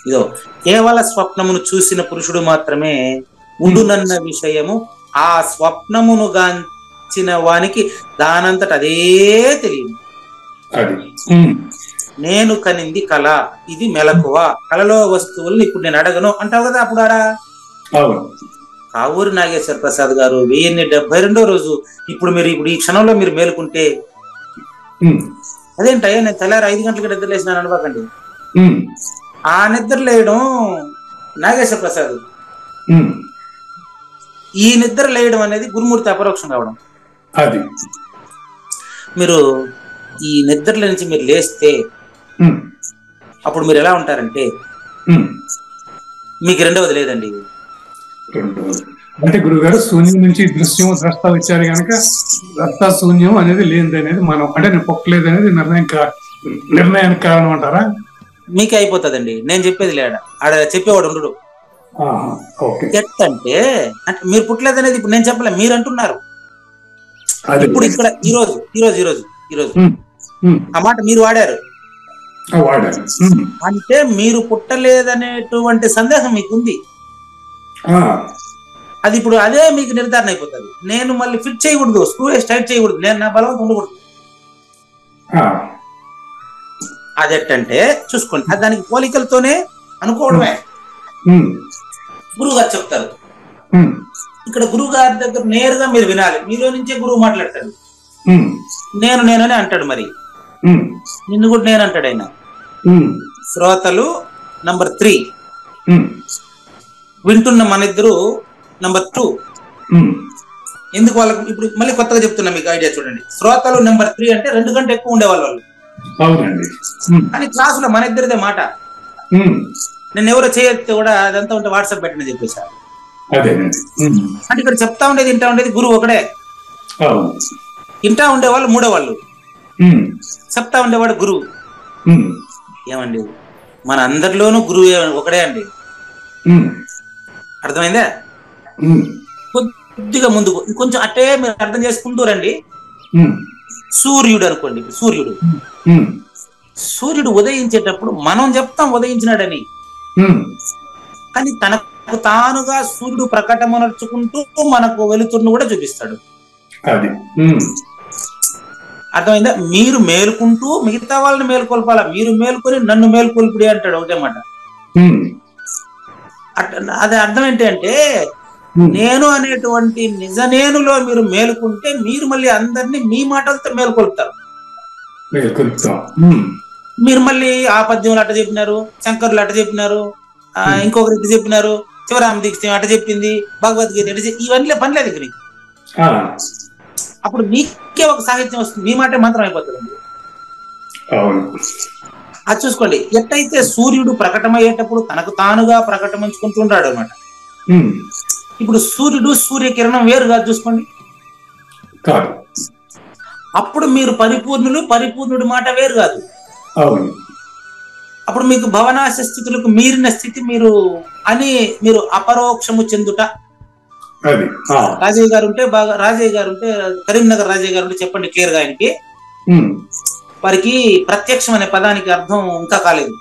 ఇదో కేవల స్వప్నమును చూసిన పురుషుడు మాత్రమే ఉండునన్న విషయము ఆ స్వప్నమును గాంచిన వానికి దానంతట అదే తెలియదు. నేను కనింది కళ, ఇది మెలకువ, కళలో వస్తువులను ఇప్పుడు నేను అడగను అంటావు కదా. అప్పుడు ఆడా కావూరి నాగేశ్వర ప్రసాద్ గారు 1072వ రోజు ఇప్పుడు ఈ క్షణంలో మీరు మేలుకుంటే అదేంటయ్యా నేను తెల్లారి 5 గంటలకు నిద్ర లేసినాను అనుకోకండి. ఆ నిద్ర లేయడం నాగేశ్వర ప్రసాద్, ఈ నిద్ర లేయడం అనేది గురుమూర్తి అపరోక్షం కావడం. మీరు ఈ నిద్రల నుంచి మీరు లేస్తే అప్పుడు మీరు ఎలా ఉంటారంటే మీకు రెండవది లేదండి. అంటే గురుగారు శూన్యం నుంచి దృశ్యం ద్రష్ట వచ్చారు కనుక ద్రష్ట శూన్యం అనేది లేనిది అనేది మనం అంటే పొక్కలేదు అనేది నిర్ణయానికి కారణం అంటారా? మీకే అయిపోతుందండి. నేను చెప్పేది లేడా ఆడ చెప్పేవాడు ఉండడు. ఎట్టంటే అంటే మీరు పుట్టలేదు అనేది ఇప్పుడు నేను చెప్పలే, మీరు అంటున్నారు. ఇప్పుడు ఇక్కడ ఈరోజు ఆ మాట మీరు వాడారు. అంటే మీరు పుట్టలేదనేటువంటి సందేహం మీకుంది. అది ఇప్పుడు అదే మీకు నిర్ధారణ అయిపోతుంది. నేను మళ్ళీ ఫిట్ చేయకూడదు, స్క్రూ స్టైట్ చేయకూడదు, నేను నా బలవంతం ఉండకూడదు. అదెట్టంటే చూసుకోండి, అది దానికి పోలికలతోనే అనుకోవడమే. గురువు గారు చెప్తారు, ఇక్కడ గురువు గారి దగ్గర నేరుగా మీరు వినాలి. మీలో నుంచే గురువు మాట్లాడతాడు. నేనని అంటాడు, మరి నిన్ను కూడా నేను అంటాడు ఆయన. శ్రోతలు నంబర్ 3, వింటున్న మన ఇద్దరు నంబర్ 2. ఎందుకు వాళ్ళకి ఇప్పుడు మళ్ళీ కొత్తగా చెప్తున్నా, మీకు ఐడియా చూడండి. శ్రోతలు నంబర్ 3 అంటే 2 గంటలు ఎక్కువ ఉండేవాళ్ళు వాళ్ళు. కానీ క్లాసులో మన ఇద్దరిదే మాట. నేను ఎవరో చేయొచ్చు కూడా అదంతా ఉంటే వాట్సాప్ పెట్టిన చెప్పేశారు. అంటే ఇక్కడ చెప్తా ఉండేది ఇంటా ఉండేది గురువు ఒకడే. ఇంటా ఉండేవాళ్ళు 3వ వాళ్ళు, చెప్తా ఉండేవాడు గురువు. ఏమండి మన అందరిలోనూ గురువు ఒకడే అండి. అర్థమైందా? కొద్దిగా ముందుకు కొంచెం అట్టే మీరు అర్థం చేసుకుంటూ రండి. సూర్యుడు అనుకోండి, సూర్యుడు ఉదయించేటప్పుడు మనం చెప్తాం ఉదయించినాడని, కానీ తనకు తానుగా సూర్యుడు ప్రకటమనర్చుకుంటూ మనకు వెలుతురును కూడా చూపిస్తాడు. అర్థమైందా? మీరు మేలుకుంటూ మిగతా వాళ్ళని మేలుకొల్పాలా, మీరు మేలుకొని నన్ను మేలుకొల్పుడి అంటాడు ఒకటే మాట. అది అర్థం ఏంటి అంటే, నేను అనేటువంటి నిజ నేనులో మీరు మేలుకుంటే మీరు మళ్ళీ అందరినీ మీ మాటలతో మేలుకొల్పుతారు. మీరు మళ్ళీ ఆ పద్యంలో అట్ట చెప్పినారు, శంకరులు అట్ట చెప్పినారు, ఇంకొకరు ఇట్ట చెప్పినారు, శివరామ దీక్ష అట్ట చెప్పింది, భగవద్గీత ఎట్ట, ఇవన్నీ పనిలేదు ఇక నీకు. అప్పుడు మీకే ఒక సాహిత్యం వస్తుంది, మీ మాటే మంత్రం అయిపోతుంది. అది చూసుకోండి. ఎట్టయితే సూర్యుడు ప్రకటమయ్యేటప్పుడు తనకు తానుగా ప్రకటమించుకుంటుంటాడు అనమాట. ఇప్పుడు సూర్యుడు సూర్యకిరణం వేరు కాదు, చూసుకోండి. అప్పుడు మీరు పరిపూర్ణుడు మాట వేరు కాదు. అప్పుడు మీకు భవనాశ స్థితులకు మీరిన స్థితి మీరు అపరోక్షము చెందుట. రాజయ్య గారు ఉంటే కరీంనగర్ రాజయ్య గారు ఉంటే చెప్పండి క్లియర్ గా ఆయనకి. వారికి ప్రత్యక్షం అనే పదానికి అర్థం ఇంకా కాలేదు.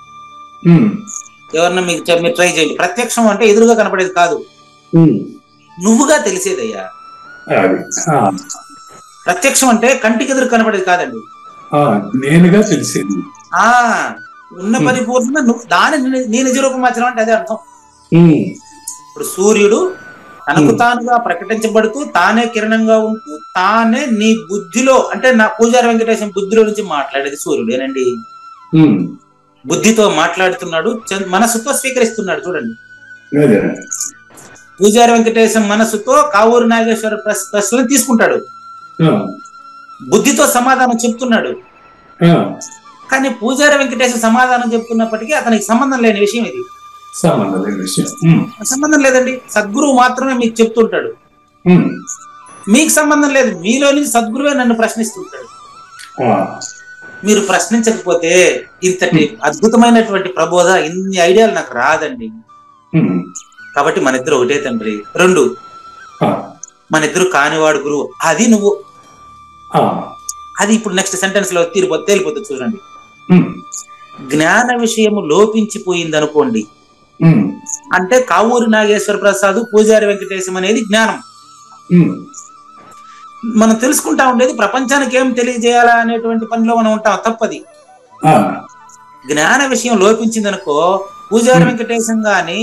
ఎవరన్నా మీరు ట్రై చేయండి. ప్రత్యక్షం అంటే ఎదురుగా కనపడేది కాదు, నువ్వుగా తెలిసేదయ్యా. ప్రత్యక్షం అంటే కంటికి ఎదురు కనపడేది కాదండి, నేనుగా తెలిసేది. ఉన్న పరిపూర్ణ దాని నీ నిజ రూపం మార్చడం అంటే అదే అర్థం. ఇప్పుడు సూర్యుడు తనకు తానుగా ప్రకటించబడుతూ తానే కిరణంగా ఉంటూ తానే నీ బుద్ధిలో, అంటే నా పూజారి వెంకటేశం బుద్ధిలో నుంచి మాట్లాడేది సూర్యుడేనండి. బుద్ధితో మాట్లాడుతున్నాడు, మనసుతో స్వీకరిస్తున్నాడు. చూడండి, అదే. పూజారి వెంకటేశం మనసుతో కావూరు నాగేశ్వర ప్రశ్నలు తీసుకుంటాడు, ఆ, బుద్ధితో సమాధానం చెప్తున్నాడు. ఆ, కానీ పూజారి వెంకటేశం సమాధానం చెప్తున్నప్పటికీ అతనికి సంబంధం లేని విషయం ఇది. సంబంధం లేని విషయం. సంబంధం లేదండి, సద్గురువు మాత్రమే మీకు చెప్తుంటాడు, మీకు సంబంధం లేదు. మీలో నుంచి సద్గురువే నన్ను ప్రశ్నిస్తుంటాడు. మీరు ప్రశ్నించకపోతే ఇంతటి అద్భుతమైనటువంటి ప్రబోధ, ఇన్ని ఐడియాలు నాకు రాదండి. కాబట్టి మన ఇద్దరు ఒకటే తండ్రి. 2, మన ఇద్దరు కానివాడు గురువు. అది నువ్వు. అది ఇప్పుడు నెక్స్ట్ సెంటెన్స్ లో తేలిపోతుంది. చూడండి, జ్ఞాన విషయము లోపించిపోయింది అనుకోండి, అంటే కావూరి నాగేశ్వర ప్రసాద్, పూజారి వెంకటేశం అనేది జ్ఞానం. మనం తెలుసుకుంటా ఉండేది ప్రపంచానికి ఏం తెలియజేయాలా అనేటువంటి పనిలో మనం ఉంటాం, తప్పది. జ్ఞాన విషయం లోపించింది అనుకో, పూజారి వెంకటేశం గాని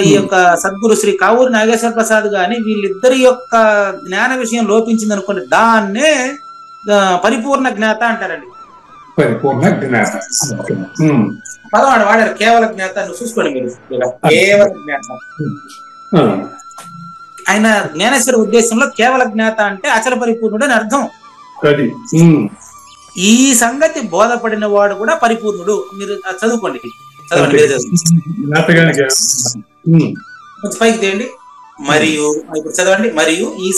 ఈ యొక్క సద్గురు శ్రీ కావూరి నాగేశ్వర ప్రసాద్ గాని వీళ్ళిద్దరి యొక్క జ్ఞాన విషయం లోపించింది అనుకోండి, దాన్నే పరిపూర్ణ జ్ఞాత అంటారండి. పరిపూర్ణ జ్ఞాత పదం వాడారు, కేవల జ్ఞాత. నువ్వు చూసుకోండి మీరు, కేవల జ్ఞాత. ఆయన జ్ఞానేశ్వర ఉద్దేశంలో కేవల జ్ఞాత అంటే అచల పరిపూర్ణుడు అని అర్థం. ఈ సంగతి బోధపడిన వాడు కూడా పరిపూర్ణుడు. మీరు చదువుకోండి, పైకి తీయండి. మరియు ఇప్పుడు చదవండి. మరియు ఈ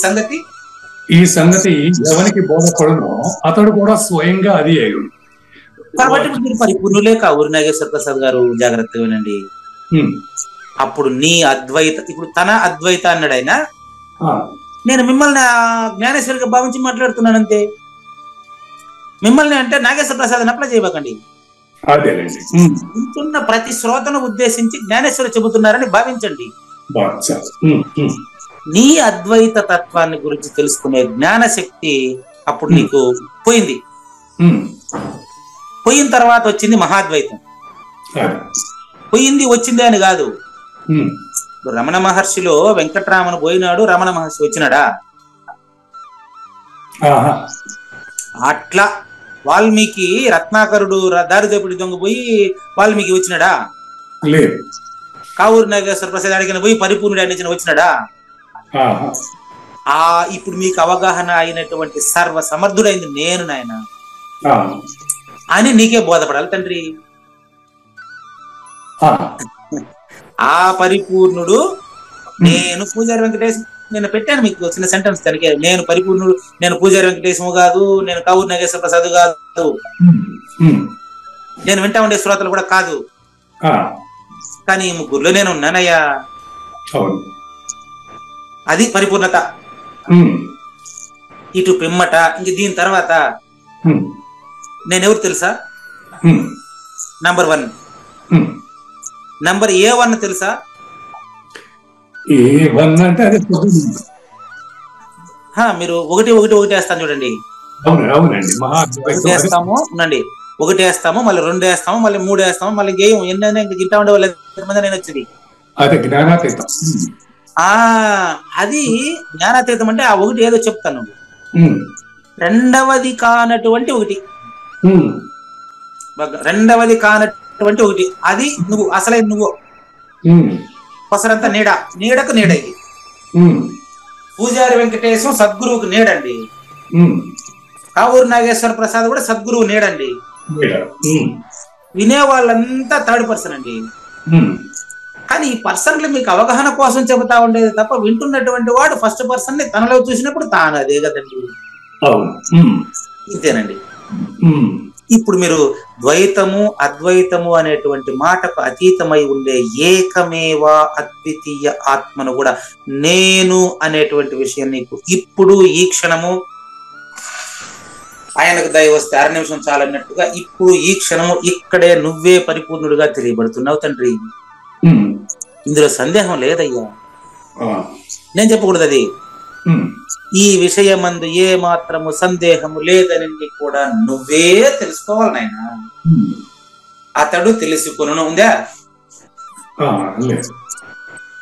సంగతి ఎవరికి బోధపడనో అతడు కూడా స్వయంగా అది అయ్యాడు. కాబట్టి మీరు పరిపూర్ణులే కావూరి నాగేశ్వర ప్రసాద్ గారు. జాగ్రత్తగా వినండి. అప్పుడు నీ అద్వైత, ఇప్పుడు తన అద్వైత అన్నాడు ఆయన. నేను మిమ్మల్ని జ్ఞానేశ్వరిగా భావించి మాట్లాడుతున్నాను అంతే. మిమ్మల్ని అంటే నాగేశ్వర ప్రసాద్ అప్లై చేయకండి. వింటున్న ప్రతి శ్రోతను ఉద్దేశించి జ్ఞానేశ్వర చెబుతున్నారని భావించండి. నీ అద్వైత తత్వాన్ని గురించి తెలుసుకునే జ్ఞాన శక్తి అప్పుడు నీకు పోయింది. పోయిన తర్వాత వచ్చింది మహాద్వైతం. పోయింది వచ్చింది అని కాదు. రమణ మహర్షిలో వెంకటరామను పోయినాడు, రమణ మహర్షి వచ్చినాడా? అట్లా వాల్మీకి రత్నాకరుడు దారిదోపిడి దొంగ పోయి వాల్మీకి వచ్చినాడా? లేదు. కావూరి నాగేశ్వర ప్రసాద్ అడిగిన పోయి పరిపూర్ణుడు అనిచిన వచ్చినాడా? ఇప్పుడు మీకు అవగాహన అయినటువంటి సర్వ సమర్థుడైంది నేను నాయన అని నీకే బోధపడాలి తండ్రి. ఆ పరిపూర్ణుడు నేను పూజారి వెంకటేశం. నేను పెట్టాను మీకు చిన్న సెంటెన్స్ దానికి. నేను పరిపూర్ణుడు, నేను పూజారి వెంకటేశము కాదు, నేను కావూరి నాగేశ్వర ప్రసాద్ కాదు, నేను వింటా ఉండే శ్రోతలు కూడా కాదు. కానీ ఈ ముగ్గురులో నేను ఉన్నానయ్యా. అది పరిపూర్ణత. ఇటు పిమ్మట ఇంక దీని తర్వాత నేనెవరు తెలుసా? నంబర్ 1. నంబర్ A1 తెలుసా? మీరు 1 1 1 వేస్తాను చూడండి. వేస్తాము ఉండండి, 1 వేస్తాము, మళ్ళీ 2 వేస్తాము, మళ్ళీ 3 వేస్తాము, మళ్ళీ ఇంకేం ఎన్నైనా ఇంక గిట్టా ఉండే వాళ్ళు ఎంతమంది నేను వచ్చింది. అది జ్ఞానాతీతం. అంటే ఆ 1 ఏదో చెప్తాను. రెండవది కానటువంటి 1, రెండవది కానటువంటి 1, అది నువ్వు, అసలైన నువ్వు. పసరంతా నీడ, నీడకు నీడ. ఇది పూజారి వెంకటేశం సద్గురువుకు నీడండి. కావూరి నాగేశ్వర ప్రసాద్ కూడా సద్గురువు నీడండి. వినే వాళ్ళంతా 3rd పర్సన్ అండి. కానీ ఈ పర్సన్లు మీకు అవగాహన కోసం చెబుతా ఉండేది తప్ప, వింటున్నటువంటి వాడు 1st పర్సన్ ని తనలో చూసినప్పుడు తాను అదే కదండి. ఇంతేనండి. ఇప్పుడు మీరు ద్వైతము అద్వైతము అనేటువంటి మాటకు అతీతమై ఉండే ఏకమేవ అద్వితీయ ఆత్మను కూడా నేను అనేటువంటి విషయం నీకు ఇప్పుడు ఈ క్షణము, ఆయనకు దయ వస్తే 6 నిమిషం చాలన్నట్టుగా ఇప్పుడు ఈ క్షణము ఇక్కడే నువ్వే పరిపూర్ణుడిగా తెలియబడుతున్నావు తండ్రి. ఇందులో సందేహం లేదయ్యా. నేను చెప్పకూడదు అది. ఈ విషయమందు ఏ మాత్రము సందేహము లేదని కూడా నువ్వే తెలుసుకోవాలి నాయన. అతడు తెలుసుకొనును ఉందా?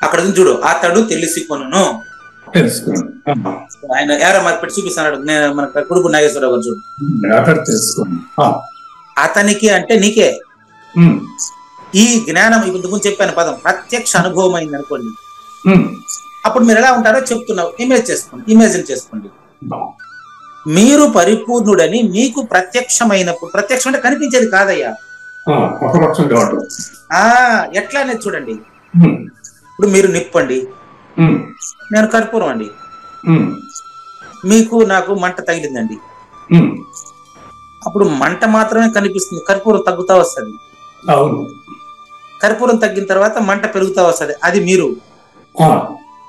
అక్కడ చూడు, అతడు తెలుసుకొనును. ఆయన ఎవరో మరి పెట్టి చూపిస్తున్నాడు, మన కొడుకు నాగేశ్వరరావు గారు చూడు. అతనికి అంటే నీకే. ఈ జ్ఞానం ఇంతకు చెప్పాను పదం ప్రత్యక్ష అనుభవం అయింది అనుకోండి, అప్పుడు మీరు ఎలా ఉంటారో చెప్తున్నావు. ఇమేజిన్ చేసుకోండి. మీరు పరిపూర్ణుడని మీకు ప్రత్యక్షమైనప్పుడు, ప్రత్యక్షం అంటే కనిపించేది కాదయ్యా, ఎట్లా అనేది చూడండి. ఇప్పుడు మీరు నిప్పండి, నేను కర్పూరం అండి. మీకు నాకు మంట తగిలిందండి, అప్పుడు మంట మాత్రమే కనిపిస్తుంది, కర్పూరం తగ్గుతా వస్తుంది. కర్పూరం తగ్గిన తర్వాత మంట పెరుగుతా వస్తుంది, అది మీరు.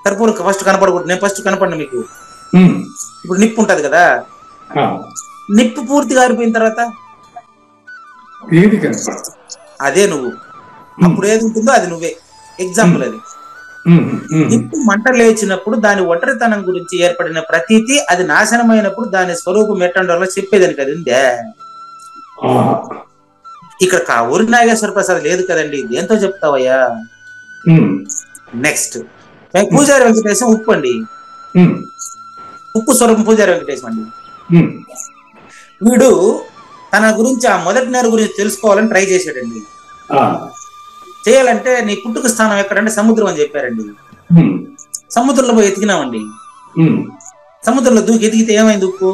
కర్పూరం ఫస్ట్ కనపడకూడదు, నేను ఫస్ట్ కనపడిన మీకు. ఇప్పుడు నిప్పు ఉంటది కదా, నిప్పు పూర్తిగా ఆరిపోయిన తర్వాత అదే నువ్వు. అప్పుడు ఏది ఉంటుందో అది నువ్వే. ఎగ్జాంపుల్ అది. నిప్పు మంట లేచినప్పుడు దాని ఒంటరితనం గురించి ఏర్పడిన ప్రతీతి, అది నాశనమైనప్పుడు దాని స్వరూపం ఎట్టండో చెప్పేదని కదండే. ఇక్కడ కావూరి నాగేశ్వర ప్రసాద్ లేదు కదండి, దేంతో చెప్తావయ్యా? నెక్స్ట్ పూజారి వెంకటేశం ఉప్పు అండి, ఉప్పు స్వరూపం పూజారి వెంకటేశం అండి. వీడు తన గురించి ఆ మొదటి నేరు గురించి తెలుసుకోవాలని ట్రై చేశాడండి. చేయాలంటే నీ పుట్టుక స్థానం ఎక్కడంటే సముద్రం అని చెప్పారండి. సముద్రంలో పోయి ఎతికినామండి. సముద్రంలో దూకి ఎతికితే ఏమైంది? ఉప్పు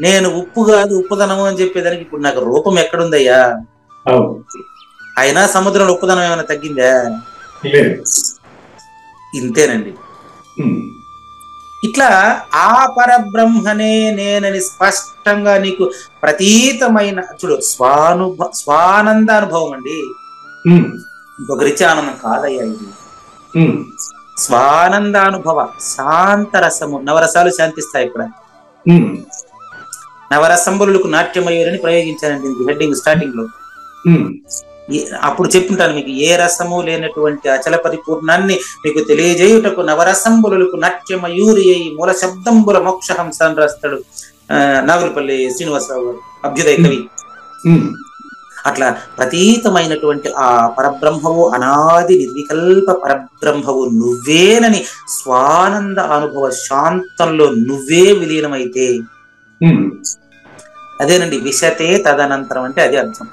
నేను ఉప్పు కాదు ఉప్పుదనము అని చెప్పేదానికి ఇప్పుడు నాకు రూపం ఎక్కడుందయ్యా? అయినా సముద్రంలో ఉప్పుదనం ఏమైనా తగ్గిందా? ఇంతేనండి. ఇట్లా ఆ పరబ్రహ్మనే నేనని స్పష్టంగా నీకు ప్రతీతమైన చూడు, స్వానంద అనుభవం అండి. ఇంకొక రీతి ఆనందం కాదయ్యా ఇది. స్వానందానుభవ శాంతరసము. నవరసాలు శాంతిస్తాయి. ఇక్కడ నవరసంబులకు నాట్యమయూరని ప్రయోగించానండి హెడ్డింగ్ స్టార్టింగ్ లో. అప్పుడు చెప్పుంటాను మీకు, ఏ రసము లేనటువంటి అచల పరిపూర్ణాన్ని మీకు తెలియజేయుటకు నవరసంబులకు నాట్యమయూరి అయి మూల శబ్దంబుల మోక్షహంసాన్ రాస్తాడు నాగులపల్లి శ్రీనివాసరావు గారు, అభ్యుదయ కవి. అట్లా ప్రతీతమైనటువంటి ఆ పరబ్రహ్మవు, అనాది నిర్వికల్ప పరబ్రహ్మవు నువ్వేనని స్వానంద అనుభవ శాంతంలో నువ్వే విలీనమైతే అదేనండి విశతే తదనంతరం అంటే అదే అర్థం.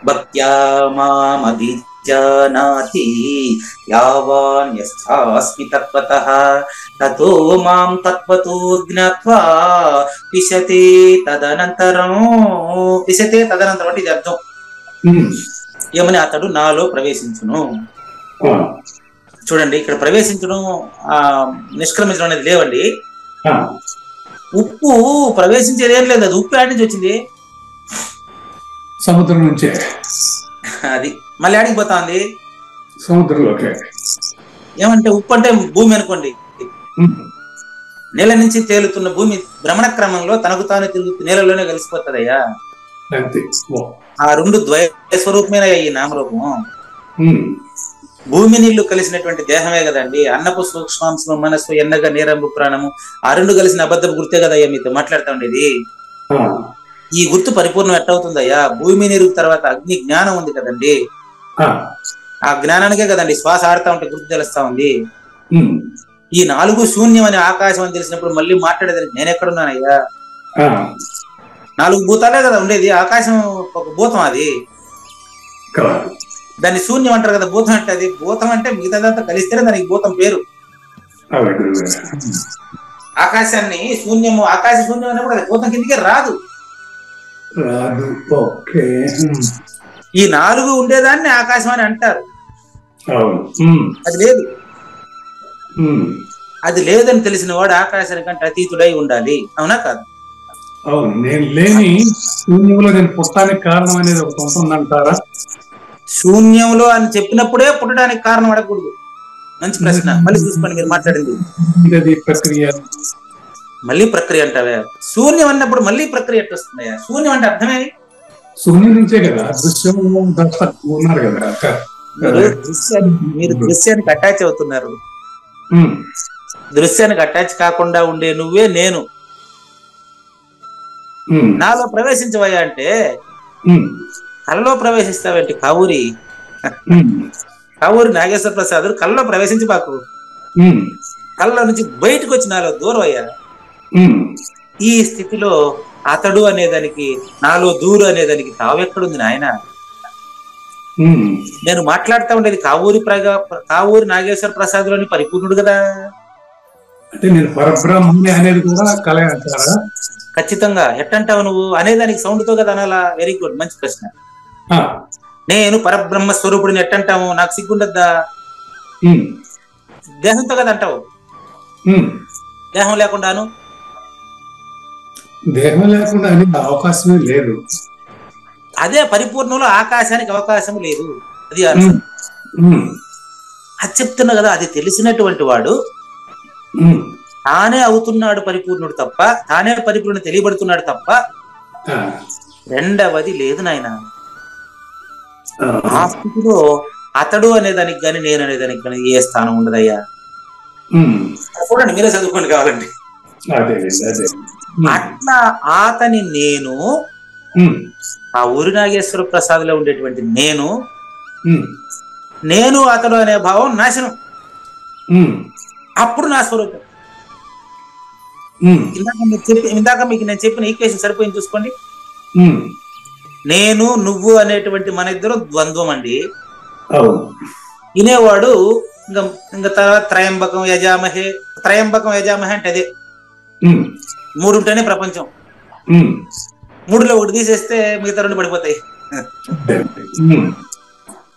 భక్త్యా మామభిజానాతి యావాన్యస్థాస్మి తత్వతః తతో మాం తత్వతో జ్ఞాత్వా విశతే తదనంతరం. విశతే తదనంతరం అంటే ఇది అర్థం. ఏమని? అతడు నాలో ప్రవేశించును. చూడండి, ఇక్కడ ప్రవేశించడం నిష్క్రమించడం అనేది లేవండి. ఉప్పు ప్రవేశించేది ఏం లేదు, అది ఉప్పు ఆడి నుంచి వచ్చింది, సముద్రం నుంచే. అది మళ్ళీ ఆడికి పోతా ఉంది సముద్రంలోకి. ఏమంటే ఉప్పు అంటే భూమి అనుకోండి, నేల నుంచి తేలుతున్న భూమి భ్రమణ క్రమంలో తనకు తాను తిరుగుతూ నేలలోనే కలిసిపోతుందయ్యా. ఆ రెండు ద్వయ స్వరూపమైన ఈ నామరూపము. భూమి నీళ్లు కలిసినటువంటి దేహమే కదండి. అన్నపు సూక్ష్మాంశము మనస్సు ఎన్నగా నీరంబు ప్రాణము, ఆ రెండు కలిసిన అబద్ధపు గుర్తే కదయ్యా మీతో మాట్లాడుతా ఉండేది. ఈ గుర్తు పరిపూర్ణం ఎట్టవుతుందయ్యా? భూమి నీరు తర్వాత అగ్ని జ్ఞానం ఉంది కదండి, ఆ జ్ఞానానికే కదండి శ్వాస ఆడుతా ఉంటే గుర్తు తెలుస్తా ఉంది. ఈ నాలుగు శూన్యం అని ఆకాశం అని తెలిసినప్పుడు మళ్ళీ మాట్లాడేదానికి నేను ఎక్కడున్నానయ్యా? నాలుగు భూతాలే కదా ఉండేది, ఆకాశం ఒక భూతం, అది దాన్ని శూన్యం అంటారు కదా. భూతం అంటే అది భూతం అంటే మిగతాదంతా కలిస్తేనే దానికి భూతం పేరు. ఆకాశాన్ని శూన్యము, ఆకాశ శూన్యం అన్నప్పుడు అది భూతం కిందకే రాదు. ఈ నాలుగు ఉండేదాన్ని ఆకాశం అని అంటారు. అది లేదు, అది లేదని తెలిసిన వాడు ఆకాశానికంటే అతీతుడై ఉండాలి. అవునా కాదు? అవును. నేను లేని శూన్యంలో నేను పుట్టడానికి కారణం అనేది ఒకటి ఉంటుందంటారా? శూన్యంలో అని చెప్పినప్పుడే పుట్టడానికి కారణం అడగకూడదు. మంచి ప్రశ్న. మళ్ళీ చూసుకోండి మీరు మాట్లాడింది. ప్రక్రియ మళ్ళీ ప్రక్రియ అంటావా? శూన్యం అన్నప్పుడు మళ్ళీ ప్రక్రియ ఎట్లా వస్తున్నాయా? శూన్యం అంటే అర్థమే శూన్యం నుంచే కదా దృశ్యం ఉన్నారు కదా. మీరు దృశ్యానికి అటాచ్ అవుతున్నారు. దృశ్యానికి అటాచ్ కాకుండా ఉండే నువ్వే నేను. నాలో ప్రవేశించవయ్యా అంటే కళ్ళలో ప్రవేశిస్తావేంటి? కావూరి నాగేశ్వర ప్రసాద్ కళ్ళలో ప్రవేశించబాకు, కళ్ళ నుంచి బయటకు వచ్చి నాలో దూరం అయ్యా. ఈ స్థితిలో అతడు అనేదానికి, నాలో దూరు అనేదానికి తావెక్కడుంది నాయన? నేను మాట్లాడుతూ ఉండేది కావూరి నాగేశ్వర ప్రసాద్లోని పరిపూర్ణుడు కదా. అంటే నేను పరబ్రహ్మని అనేది కూడా కళ అంటారా? ఖచ్చితంగా. ఎట్టంటావు నువ్వు? అనేదానికి సౌండ్ తో కదా అనాలా? వెరీ గుడ్, మంచి ప్రశ్న. నేను పరబ్రహ్మ స్వరూపుడిని ఎట్టంటాము? నాకు సిగ్గుండద్దా? దేహంతో కదా అంటావు. దేహం లేకుండాను? దేహం లేకుండా అనేది అవకాశమే లేదు. అదే పరిపూర్ణంలో ఆకాశానికి అవకాశం లేదు. అది అది చెప్తున్నా కదా. అది తెలిసినటువంటి వాడు తానే అవుతున్నాడు పరిపూర్ణుడు తప్ప, తానే పరిపూర్ణ తెలియబడుతున్నాడు తప్ప రెండవది లేదు నాయన. ఆ స్థితిలో అతడు అనేదానికి కానీ నేను అనేదానికి కానీ ఏ స్థానం ఉండదయ్యా. చూడండి, మీరే చదువుకోండి కావాలండి. అట్లా అతని నేను, ఆ ఊరి నాగేశ్వర ప్రసాద్ లో ఉండేటువంటి నేను అతడు అనే భావం నాశనం. అప్పుడు నా స్వరూపం. ఇందాక మీకు నేను చెప్పిన ఈక్వేషన్ సరిపోయింది చూసుకోండి. నేను నువ్వు అనేటువంటి మన ఇద్దరు ద్వంద్వం అండి. వినేవాడు ఇంకా తర్వాత త్రయంబకం యజామహే అంటే అదే. 3 ఉంటేనే ప్రపంచం. 3లో 1 తీసేస్తే మిగతా 2 పడిపోతాయి.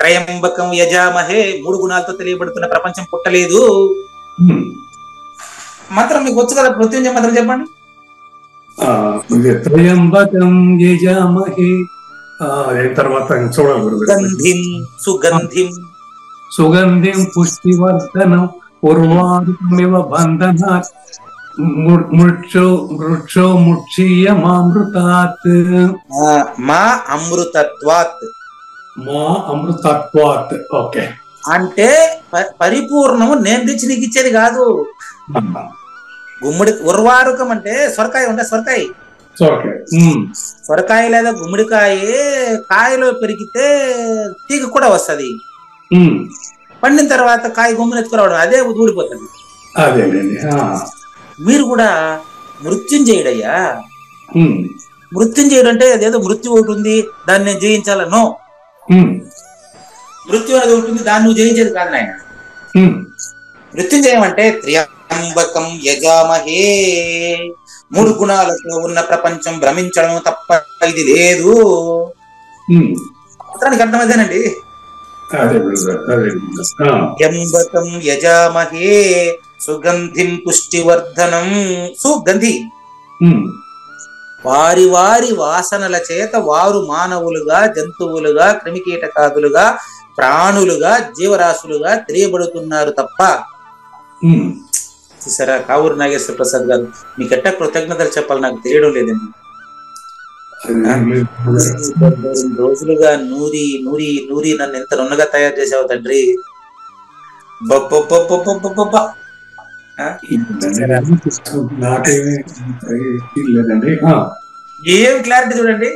త్రయంబకం యజామహే, 3 గుణాలతో తెలియబడుతున్న ప్రపంచం పుట్టలేదు. మంత్రం మీకు వచ్చు కదా, మృత్యుంజయ మంత్రం చెప్పండి. త్రయంబకం యజామహే, తర్వాత సుగంధిం సుగంధిం పుష్టివర్ధనం ఉర్వారుకమివ బంధనాత్ మృక్షో ముక్షీయమామృతాత్ మా అమృతత్వాత్. ఓకే. అంటే పరిపూర్ణము నేను తెచ్చి నీకు ఇచ్చేది కాదు. గుమ్మడి ఉర్వారుకం అంటే సొరకాయ ఉండే సొరకాయ లేదా గుమ్మడికాయ కాయలో పెరిగితే తీగ కూడా వస్తుంది. పండిన తర్వాత కాయ గుమ్మని ఎత్తుకురావడం అదే ఊడిపోతుంది. మీరు కూడా మృత్యుంజయుడయ్యా. మృత్యుంజయుడు అంటే అదేదో మృత్యు ఒకటి ఉంది దాన్ని నేను జయించాలనో. మృత్యు అనేది ఉంటుంది, దాన్ని నువ్వు జయించేది కాదు నాయన. మృత్యుంజయం అంటే త్ర్యంబకం యజామహే, 3 గుణాలతో ఉన్న ప్రపంచం భ్రమించడం తప్ప ఇది లేదు. మొత్తానికి అర్థమైందేనండి. త్ర్యంబకం యజామహే సుగంధిం పుష్టివర్ధనం. సుగంధి వారి వారి వాసనల చేత వారు మానవులుగా, జంతువులుగా, క్రిమికీటకాదులుగా, ప్రాణులుగా, జీవరాశులుగా తెలియబడుతున్నారు తప్ప. చూసారా కావూరి నాగేశ్వర ప్రసాద్ గారు, మీకు ఎట్టా కృతజ్ఞతలు చెప్పాలి నాకు తెలియడం లేదండి. రోజులుగా నూరి నూరి నూరి నన్ను ఎంత నున్నగా తయారు చేసావు తండ్రి. ఏం క్లారిటీ చూడండి.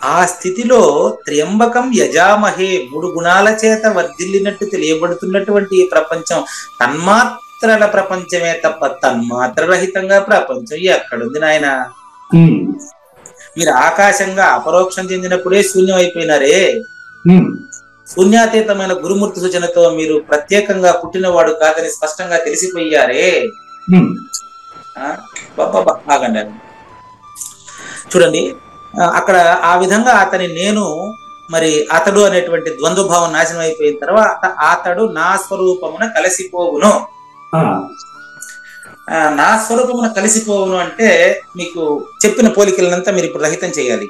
ఆ స్థితిలో త్ర్యంబకం యజామహే, 3 గుణాల చేత వర్ధిల్లినట్టు తెలియబడుతున్నటువంటి ఈ ప్రపంచం తన్మాత్రల ప్రపంచమే తప్ప తన్మాత్ర రహితంగా ప్రపంచం ఎక్కడుంది నాయన? మీరు ఆకాశంగా అపరోక్షం చెందినప్పుడే శూన్యం అయిపోయినారే. శూన్యాతీతమైన గురుమూర్తి సూచనతో మీరు ప్రత్యేకంగా పుట్టినవాడు కాదని స్పష్టంగా తెలిసిపోయారే. ఆగండి, చూడండి అక్కడ ఆ విధంగా అతని నేను మరి అతడు అనేటువంటి ద్వంద్వభావం నాశనం అయిపోయిన తర్వాత అతడు నా స్వరూపమున కలిసిపోవును. నా స్వరూపమున కలిసిపోవును అంటే మీకు చెప్పిన పోలికలనంతా మీరు ఇప్పుడు రహితం చేయాలి.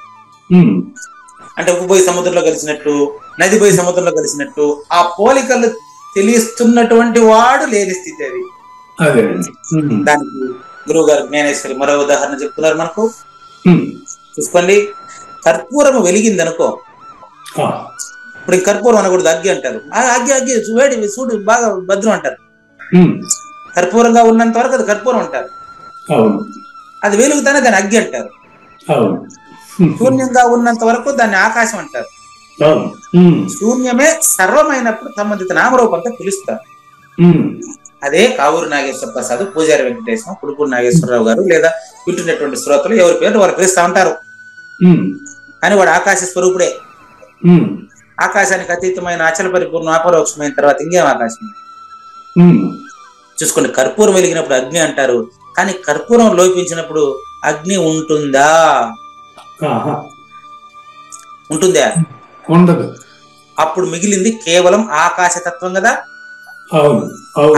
అంటే ఉప్పు పోయి సముద్రంలో కలిసినట్టు, నది పోయి సముద్రంలో కలిసినట్టు ఆ పోలికలు తెలియస్తున్నటువంటి వాడు లేని స్థితి అది. దానికి గురువు గారు జ్ఞానేశ్వరి మరో ఉదాహరణ చెప్తున్నారు మనకు. చూసుకోండి, కర్పూరం వెలిగింది అనుకో. ఇప్పుడు కర్పూరం అనకూడదు, అగ్గి అంటారు. అగ్గి వేడి చూడు బాగా భద్రం అంటారు. కర్పూరంగా ఉన్నంత వరకు అది కర్పూరం అంటారు. అది వెలుగుతానే దాన్ని అగ్గి అంటారు. శూన్యంగా ఉన్నంత వరకు దాన్ని ఆకాశం అంటారు. శూన్యమే సర్వమైనప్పుడు సంబంధిత నామరూపంతో పిలుస్తారు. అదే కావూరు నాగేశ్వర ప్రసాద్, పూజారి వెంకటేశం, కుడుపూడి నాగేశ్వరరావు గారు లేదా వింటున్నటువంటి శ్రోతలు ఎవరి పేరు వారు పిలుస్తా ఉంటారు. కానీ వాడు ఆకాశ స్వరూపుడే. ఆకాశానికి అతీతమైన అచల పరిపూర్ణ అపరోక్షమైన తర్వాత ఇంకేం ఆకాశం చూసుకోండి. కర్పూరం వెలిగినప్పుడు అగ్ని అంటారు, కానీ కర్పూరం లోపించినప్పుడు అగ్ని ఉంటుందా? ఉంటుందా? ఉండదు. అప్పుడు మిగిలింది కేవలం ఆకాశతత్వం కదా.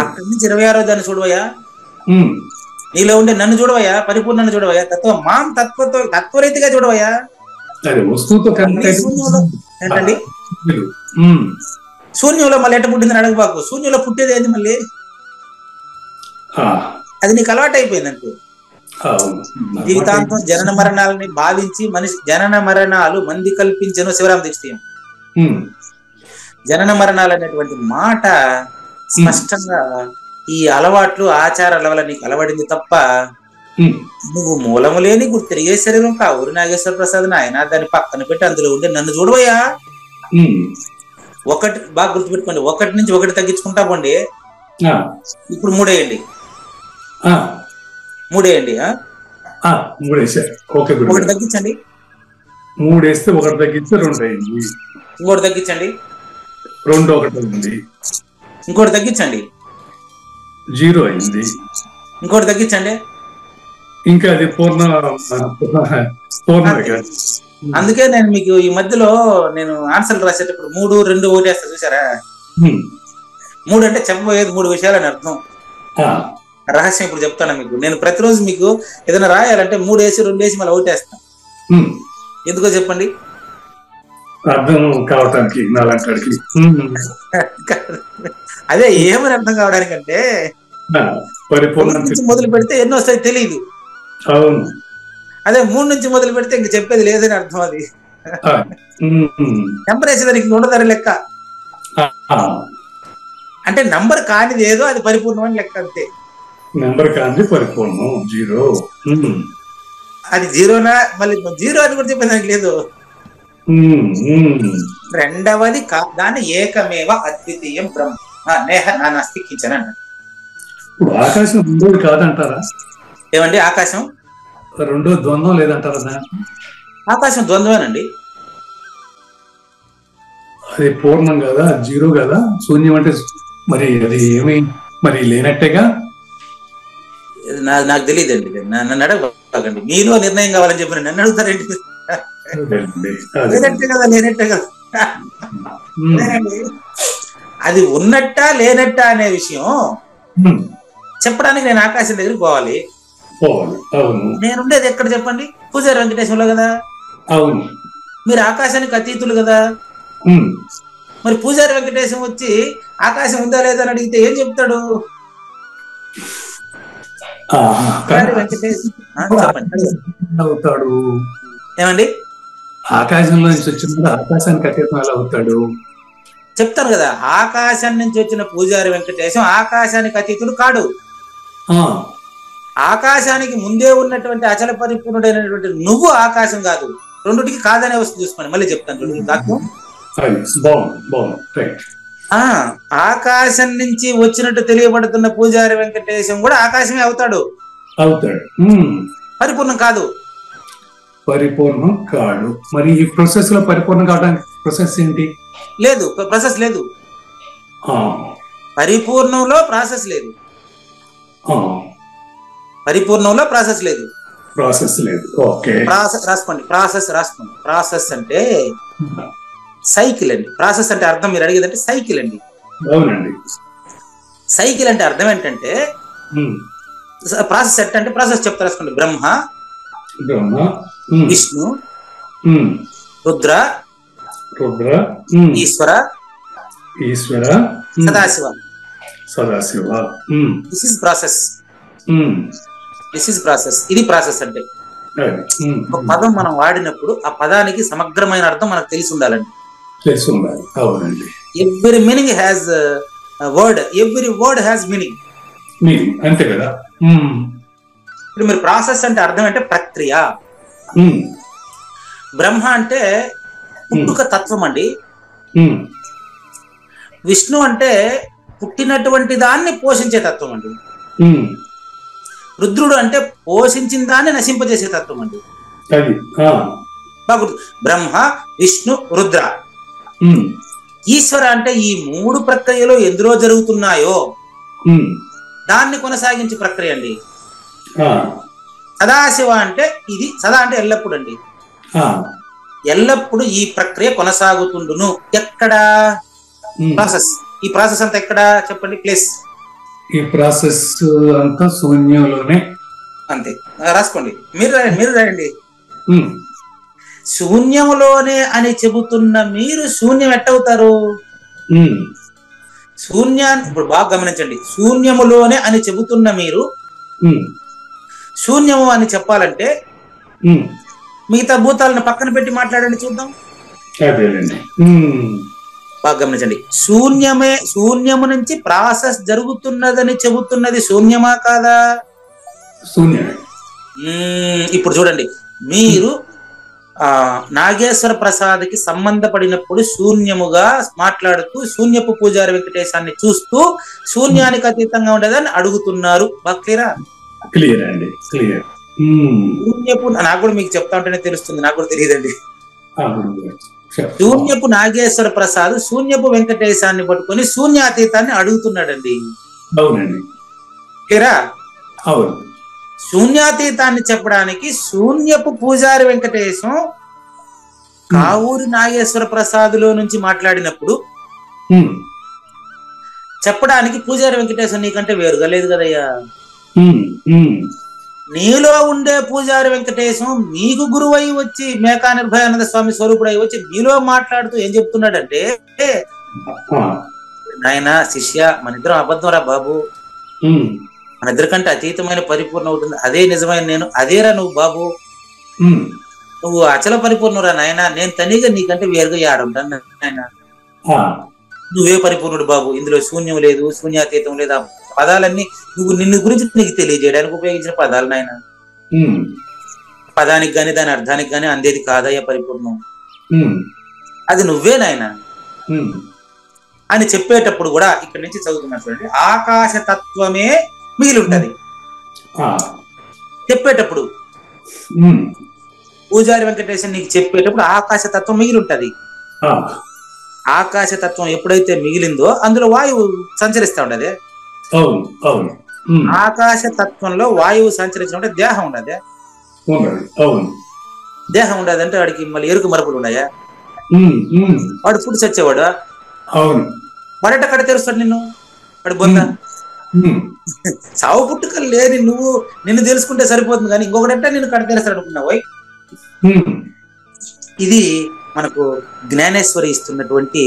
అక్కడి నుంచి 26వ దాన్ని చూడవయ్యా, నీలో ఉండే నన్ను చూడవయ్యా, పరిపూర్ణాన్ని చూడవయ్యా, తత్వం మాం తత్వరీతిగా చూడవయ్యా. ఏంటండి శూన్యంలో మళ్ళీ ఎట్ట పుట్టిందని అడగబాకు. శూన్యంలో పుట్టేది ఏంది మళ్ళీ? అది నీకు అలవాటు అయిపోయింది అంతే. జీవితాంతం జనన మరణాలని భావించి మనిషి జనన మరణాలు మంది కల్పించను శివరామ దీక్షితం. జనన మరణాలు అనేటువంటి మాట స్పష్టంగా ఈ అలవాట్లు ఆచారాల వల్ల నీకు అలవడింది తప్ప నువ్వు మూలము లేని గుర్తిరిగే శరీరం కావూరు నాగేశ్వర ప్రసాద్ నాయన దాన్ని పక్కన పెట్టి అందులో ఉండే నన్ను చూడవయ్యా. ఒకటి బాగా గుర్తుపెట్టుకోండి, 1 నుంచి 1 తగ్గించుకుంటా పోండి. ఇప్పుడు 3 వేయండి, 3 వేయండి, 1 తగ్గించండి, 3 వేస్తే 1 తగ్గిస్తే 2 అయింది, ఇంకోటి తగ్గించండి, 2 1 అయింది, ఇంకోటి తగ్గించండి, 0 అయింది, ఇంకోటి తగ్గించండి, ఇంకా అది పూర్ణ. అందుకే నేను మీకు ఈ మధ్యలో నేను ఆన్సర్లు రాసేటప్పుడు 3 2 1 వేస్తా చూసారా. 3 అంటే చెప్పబోయేది 3 విషయాలు అని అర్థం. రహస్యం ఇప్పుడు చెప్తాను మీకు. నేను ప్రతిరోజు మీకు ఏదైనా రాయాలంటే 3 వేసి 2 వేసి మళ్ళీ 1 వేస్తాను. ఎందుకో చెప్పండి? అర్థం కావటానికి. అదే ఏమని అర్థం కావడానికంటే మొదలు పెడితే ఎన్ని వస్తాయి తెలియదు. అదే 3 నుంచి మొదలు పెడితే ఇంక చెప్పేది లేదని అర్థం. అది నెంబర్ వేసేదానికి ఉండదని లెక్క. అంటే నంబర్ కానిది ఏదో అది పరిపూర్ణం అని లెక్క అంతే. నెంబర్ కానిది పరిపూర్ణం 0. అది 0నా మళ్ళీ 0 అని కూడా చెప్పేదానికి లేదు. రెండవది దాన్ని ఏకమేవ అద్వితీయం బ్రహ్మ నేహ నానాస్తి కించన అన్నాడు. ఆకాశం రెండోది కాదంటారా? ఏమండి ఆకాశం రెండో ద్వంద్వం లేదంటారా? ఆకాశం ద్వంద్వేనండి. అది పూర్ణం కదా, 0 కదా. శూన్యం అంటే మరి అది ఏమి మరి లేనట్టేగా. నాకు తెలియదండి, నన్ను అడగండి. మీలో నిర్ణయం కావాలని చెప్పి నన్ను అడుగుతారండి. లేనట్టే కదా, లేనట్టే కదా. అది ఉన్నట్టా లేనట్టా అనే విషయం చెప్పడానికి నేను ఆకాశం దగ్గరికి పోవాలి. నేనుండేది ఎక్కడ చెప్పండి? పూజారి వెంకటేశ్వరలో కదా. మీరు ఆకాశానికి అతీతులు కదా. మరి పూజారి వెంకటేశం వచ్చి ఆకాశం ఉందా లేదా అని అడిగితే ఏం చెప్తాడు? అవుతాడు. ఏమండి ఆకాశంలో నుంచి వచ్చిన ఆకాశానికి అతీతం ఎలా అవుతాడు? చెప్తాను కదా. ఆకాశం నుంచి వచ్చిన పూజారి వెంకటేశం ఆకాశానికి అతీతుడు కాడు. ఆకాశానికి ముందే ఉన్నటువంటి అచల పరిపూర్ణుడైనటువంటి నువ్వు ఆకాశం కాదు. రెండుటికి కాదనే వస్తుంది చూసుకోండి. మళ్ళీ చెప్తాను. ఆకాశం నుంచి వచ్చినట్టు తెలియబడుతున్న పూజారి వెంకటేశం కూడా ఆకాశమే అవుతాడు. పరిపూర్ణం కాదు. పరిపూర్ణం కాడు. మరి ఈ ప్రాసెస్ లో పరిపూర్ణం కావడానికి ప్రాసెస్ ఏంటి? లేదు, ప్రాసెస్ లేదు. పరిపూర్ణంలో ప్రాసెస్ లేదు. పరిపూర్ణంలో ప్రాసెస్ లేదు. రాసుకోండి. రాసుకోండి. ప్రాసెస్ అంటే సైకిల్ అండి. ప్రాసెస్ అంటే అర్థం మీరు అడిగేదంటే సైకిల్ అండి. అవునండి. సైకిల్ అంటే అర్థం ఏంటంటే ప్రాసెస్ అంటే ప్రాసెస్ చెప్తా రాసుకోండి. Brahma, Vishnu, Rudra, Ishwara, Sadashiva. This is process. ఇది ప్రాసెస్ అంటే ఒక పదం మనం వాడినప్పుడు ఆ పదానికి సమగ్రమైన అర్థం మనకు తెలిసి ఉండాలండి. Every meaning has word, every word has meaning. అంతే కదా. ఇప్పుడు మీరు ప్రాసెస్ అంటే అర్థం అంటే ప్రక్రియ. బ్రహ్మ అంటే పుట్టుక తత్వం అండి. విష్ణు అంటే పుట్టినటువంటి దాన్ని పోషించే తత్వం అండి. ఉమ్, రుద్రుడు అంటే పోషించిన దాన్ని నశింపజేసే తత్వం అండి. అది ఆ, బాగా గుర్తు. బ్రహ్మ, విష్ణు, రుద్ర. ఉమ్, ఈశ్వర అంటే ఈ 3 ప్రక్రియలు ఎందులో జరుగుతున్నాయో ఉమ్, దాన్ని కొనసాగించే ప్రక్రియ అండి. ఆ, సదాశివ అంటే ఇది, సదా అంటే ఎల్లప్పుడు అండి. ఆ, ఎల్లప్పుడు ఈ ప్రక్రియ కొనసాగుతుండును. ఎక్కడ ఉమ్. ప్రాసెస్? ఈ ప్రాసెస్ అంతా ఎక్కడ చెప్పండి, ప్లేస్ ఈ ప్రాసెస్ అంతా శూన్యంలోనే. అంతే, రాసుకోండి. మీరు రాయండి. ఉమ్, శూన్యములోనే అని చెబుతున్న మీరు శూన్యం ఎట్టవుతారు? ఉమ్, శూన్యాన్ని ఇప్పుడు బాగా గమనించండి. శూన్యములోనే అని చెబుతున్న మీరు ఉమ్, శూన్యము అని చెప్పాలంటే ఉమ్, మిగతా భూతాలను పక్కన పెట్టి మాట్లాడండి చూద్దాం. అదేలేండి. ఉమ్, బాగా గమనించండి. శూన్యము నుంచి ప్రాసెస్ జరుగుతున్నదని చెబుతున్నది శూన్యమా కాదా? శూన్యమే. ఇప్పుడు చూడండి, మీరు నాగేశ్వర ప్రసాద్కి సంబంధపడినప్పుడు శూన్యముగా మాట్లాడుతూ శూన్యపు పూజారి వెంకటేశాన్ని చూస్తూ శూన్యానికి అతీతంగా ఉండేదని అడుగుతున్నారు. బాగా క్లియరా? క్లియర్ అండి, క్లియర్. శూన్యపు, నాకు కూడా మీకు చెప్తా ఉంటేనే తెలుస్తుంది, నాకు కూడా తెలియదండి. శూన్యపు నాగేశ్వర ప్రసాద్ శూన్యపు వెంకటేశాన్ని పట్టుకొని శూన్యాతీతాన్ని అడుగుతున్నాడండి. అవునండి. క్లియరా? అవును. శూన్యాతీతాన్ని చెప్పడానికి శూన్యపు పూజారి వెంకటేశం కావూరి నాగేశ్వర ప్రసాద్లో నుంచి మాట్లాడినప్పుడు చెప్పడానికి పూజారి వెంకటేశం నీకంటే వేరుగా లేదు కదయ్యా. నీలో ఉండే పూజారి వెంకటేశం మీకు గురువై వచ్చి మేకా నిర్భయానంద స్వామి స్వరూపుడై వచ్చి మీలో మాట్లాడుతూ ఏం చెప్తున్నాడంటే, నాయన శిష్య, మన ఇద్దరం అబద్ధం రా బాబు, మన ఇద్దరికంటే అతీతమైన పరిపూర్ణ అవుతుంది, అదే నిజమైన నేను, అదేరా నువ్వు బాబు, నువ్వు అచల పరిపూర్ణురా నాయన, నేను తనిగా నీకంటే వేరుగా ఆడుంటాను నాయన, నువ్వే పరిపూర్ణుడు బాబు, ఇందులో శూన్యం లేదు, శూన్యాతీతం లేదు. ఆ పదాలన్నీ నువ్వు నిన్ను గురించి నీకు తెలియజేయడానికి ఉపయోగించిన పదాలు నాయన. పదానికి గాని దాని అర్థానికి గాని అందేది కాదయ్యా పరిపూర్ణం, అది నువ్వే నాయన అని చెప్పేటప్పుడు కూడా ఇక్కడి నుంచి చదువుతున్నా చూడండి. ఆకాశ తత్వమే మిగిలి ఉంటది చెప్పేటప్పుడు. పూజారి వెంకటేశ్వర నీకు చెప్పేటప్పుడు ఆకాశ తత్వం మిగిలి ఉంటది. ఆకాశ తత్వం ఎప్పుడైతే మిగిలిందో అందులో వాయువు సంచరిస్తా ఉండదే. ఆకాశ తత్వంలో వాయువు సంచరించినప్పుడు దేహం ఉండదే. దేహం ఉండదంటే వాడికి మళ్ళీ ఎరుకు మరపులు ఉన్నాయా? వాడు పుట్టి చచ్చేవాడు. వాడట కడ తెరుస్తాడు నిన్ను, వాడు బొంద. సావు పుట్టుకలు లేని నువ్వు నిన్ను తెలుసుకుంటే సరిపోతుంది, కానీ ఇంకొకటంటే నిన్ను కడ తెరుస్తాడు అనుకున్నావు. ఇది మనకు జ్ఞానేశ్వరి ఇస్తున్నటువంటి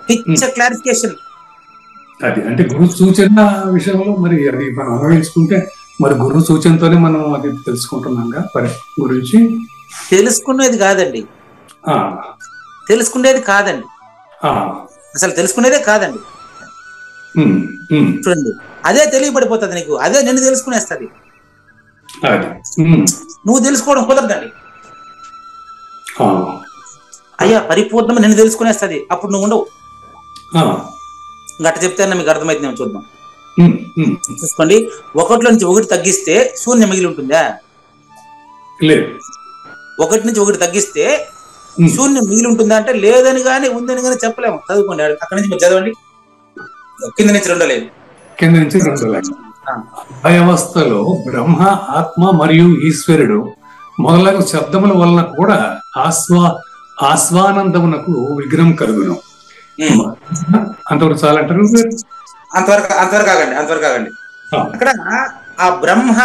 పిచ్చ క్లారిఫికేషన్. అది అంటే గురు సూచన విషయంలో మరి అది మనం అనుభవించుకుంటే మరి గురు సూచనతోనే మనం అది తెలుసుకుంటున్నాం గురించి. తెలుసుకునేది కాదండి, తెలుసుకునేది కాదండి, అసలు తెలుసుకునేదే కాదండి. చూడండి, అదే తెలియబడిపోతుంది నీకు, అదే నిన్ను తెలుసుకునేస్తుంది. నువ్వు తెలుసుకోవడం కుదరదండి. అయ్యా పరిపూర్ణం నిన్ను తెలుసుకునేస్తుంది, అప్పుడు నువ్వు ఉండవు. గట్ట చెప్తే మీకు అర్థమైతే చూద్దాం. చూసుకోండి, ఒకటిలో నుంచి ఒకటి తగ్గిస్తే శూన్యం మిగిలి ఉంటుందా? ఒకటి నుంచి ఒకటి తగ్గిస్తే శూన్యం మిగిలి ఉంటుందా అంటే లేదని కానీ ఉందని కానీ చెప్పలేము. చదువుకోండి, అక్కడి నుంచి మీరు చదవండి. కింద నుంచి రెండో లేదు, కింద నుంచి రెండో లేదు. వ్యవస్థలో బ్రహ్మ, ఆత్మ మరియు ఈశ్వరుడు మొదలగు శబ్దముల వలన కూడా ఆస్వానందమునకు విగ్రహం కలుగును. అంతవరకు చాలంటారు. అంతవరకు ఆగండి. అక్కడ ఆ బ్రహ్మ,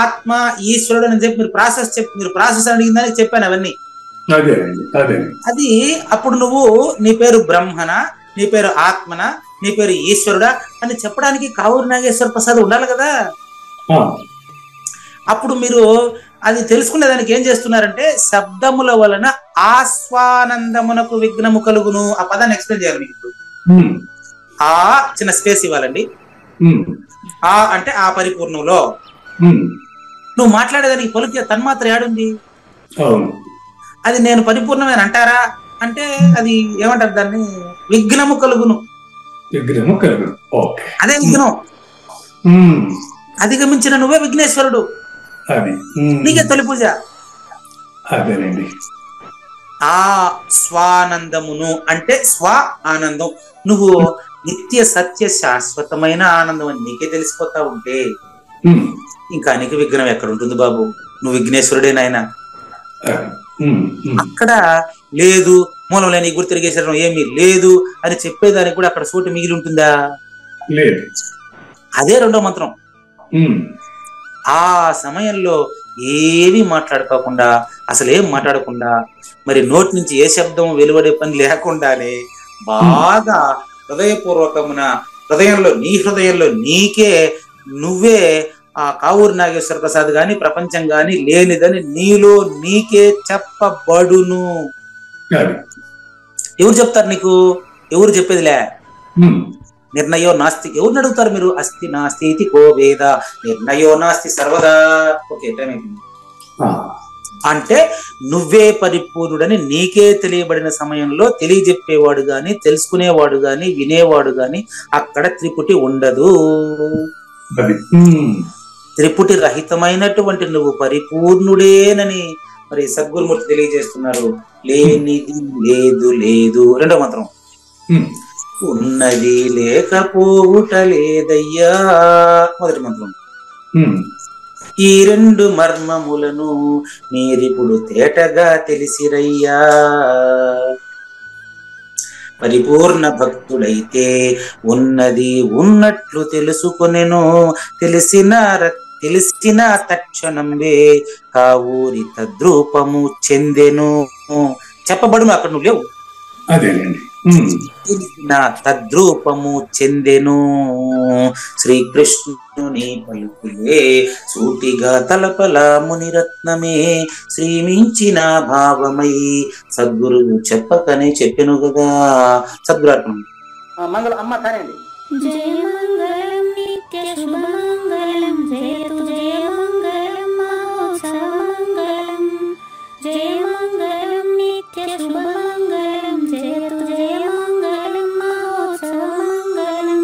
ఆత్మ, ఈశ్వరుడు అని చెప్పి మీరు ప్రాసెస్ అడిగిన దానికి చెప్పాను అవన్నీ. అది అప్పుడు నువ్వు నీ పేరు బ్రహ్మన, నీ పేరు ఆత్మన, నీ పేరు ఈశ్వరుడా అని చెప్పడానికి కావూరి నాగేశ్వర ప్రసాద్ ఉండాలి కదా. అప్పుడు మీరు అది తెలుసుకునే దానికి ఏం చేస్తున్నారంటే శబ్దముల వలన ఆస్వానందమునకు విఘ్నము కలుగును. ఆ పదాన్ని ఎక్స్ప్లెయిన్ చేయాలి మీకు. ఆ చిన్న స్పేస్ ఇవ్వాలండి. ఆ అంటే ఆ పరిపూర్ణంలో నువ్వు మాట్లాడేదానికి పలుకే తన్మాత్ర ఏడుంది? అది నేను పరిపూర్ణమైన అంటారా అంటే అది ఏమంటారు దాన్ని? విఘ్నము కలుగును. విగ్రహము కలుగును. ఓకే, అదే విఘ్నం. అధిగమించిన నువ్వే విఘ్నేశ్వరుడు. అది నీకే తొలి పూజ. అదేనండి. ఆ స్వానందమును అంటే స్వ ఆనందం, నువ్వు నిత్య సత్య శాశ్వతమైన ఆనందం అని నీకే తెలిసిపోతా ఉంటే ఇంకా నీకు విఘ్నం ఎక్కడ ఉంటుంది బాబు? నువ్వు విఘ్నేశ్వరుడే నాయన. అక్కడ లేదు, మూలం లేని గుర్తు తిరిగేసడం ఏమీ లేదు అని చెప్పేదానికి కూడా అక్కడ చోటు మిగిలి ఉంటుందా? లేదు. అదే రెండో మంత్రం. ఆ సమయంలో ఏమీ మాట్లాడుకోకుండా, అసలు ఏం మాట్లాడకుండా, మరి నోటి నుంచి ఏ శబ్దం వెలువడే పని లేకుండానే బాగా హృదయపూర్వకమున హృదయంలో నీకే నువ్వే ఆ కావూరి నాగేశ్వర ప్రసాద్ గాని ప్రపంచం గాని లేనిదని నీలో నీకే చెప్పబడును. ఎవరు చెప్తారు నీకు? ఎవరు చెప్పేదిలే. నిర్ణయో నాస్తి. ఎవరిని అడుగుతారు మీరు? అస్తి నాస్తి ఇది కో వేద నిర్ణయో నాస్తి సర్వదా. ఓకే, టైం అయిపోయింది. అంటే నువ్వే పరిపూర్ణుడని నీకే తెలియబడిన సమయంలో తెలియజెప్పేవాడు గాని, తెలుసుకునేవాడు గాని, వినేవాడు గాని అక్కడ త్రిపుటి ఉండదు. త్రిపుటి రహితమైనటువంటి నువ్వు పరిపూర్ణుడేనని మరి సద్గురుమూర్తి తెలియజేస్తున్నారు. లేనిది లేదు లేదు. రెండో మంత్రం. ఉన్నది లేకపోవుట లేదయ్యా. మొదటి మంత్రం. ఈ రెండు మర్మములను మీరిప్పుడు తేటగా తెలిసిరయ్యా. పరిపూర్ణ భక్తుడైతే ఉన్నది ఉన్నట్లు తెలుసుకొనెను. తెలిసిన తక్షణంబే కావూరి తద్రూపము చెందెను. చెప్పబడును, అక్కడ నువ్వు లేవు. అదేనండి. నా తద్రూపము చెందెను. శ్రీకృష్ణుని పలుకులే సూటిగా తలపల మునిరత్నమే శ్రీమించిన భావమై సద్గురువు చెప్పకనే చెప్పెను కదా. సద్గురాత్మ మంగళం అమ్మ కానండి. జయ మంగళం నిత్య శుభమంగళం జయతు జయ మంగళం మహోత్సవ మంగళం. జయ మంగళం నిత్య శుభమంగళం జయతు జయ మంగళం మహోత్సవ మంగళం.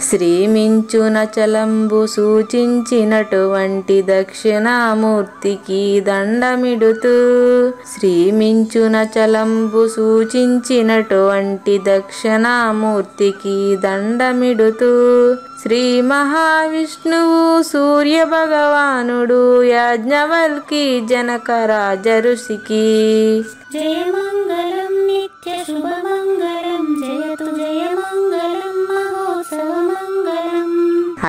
శ్రీమించున చలంబు సూచించినటువంటి దక్షిణామూర్తికి దండమిడుతూ. శ్రీమించున చలంబు సూచించినటువంటి దక్షిణామూర్తికి దండమిడుతూ. శ్రీ మహావిష్ణువు సూర్య భగవానుడు యాజ్ఞవల్కి జనక రాజ ఋషికి. జయ మంగళం నిత్య శుభమంగళం జయతు జయ మంగళం మహోత్సవ మంగళం.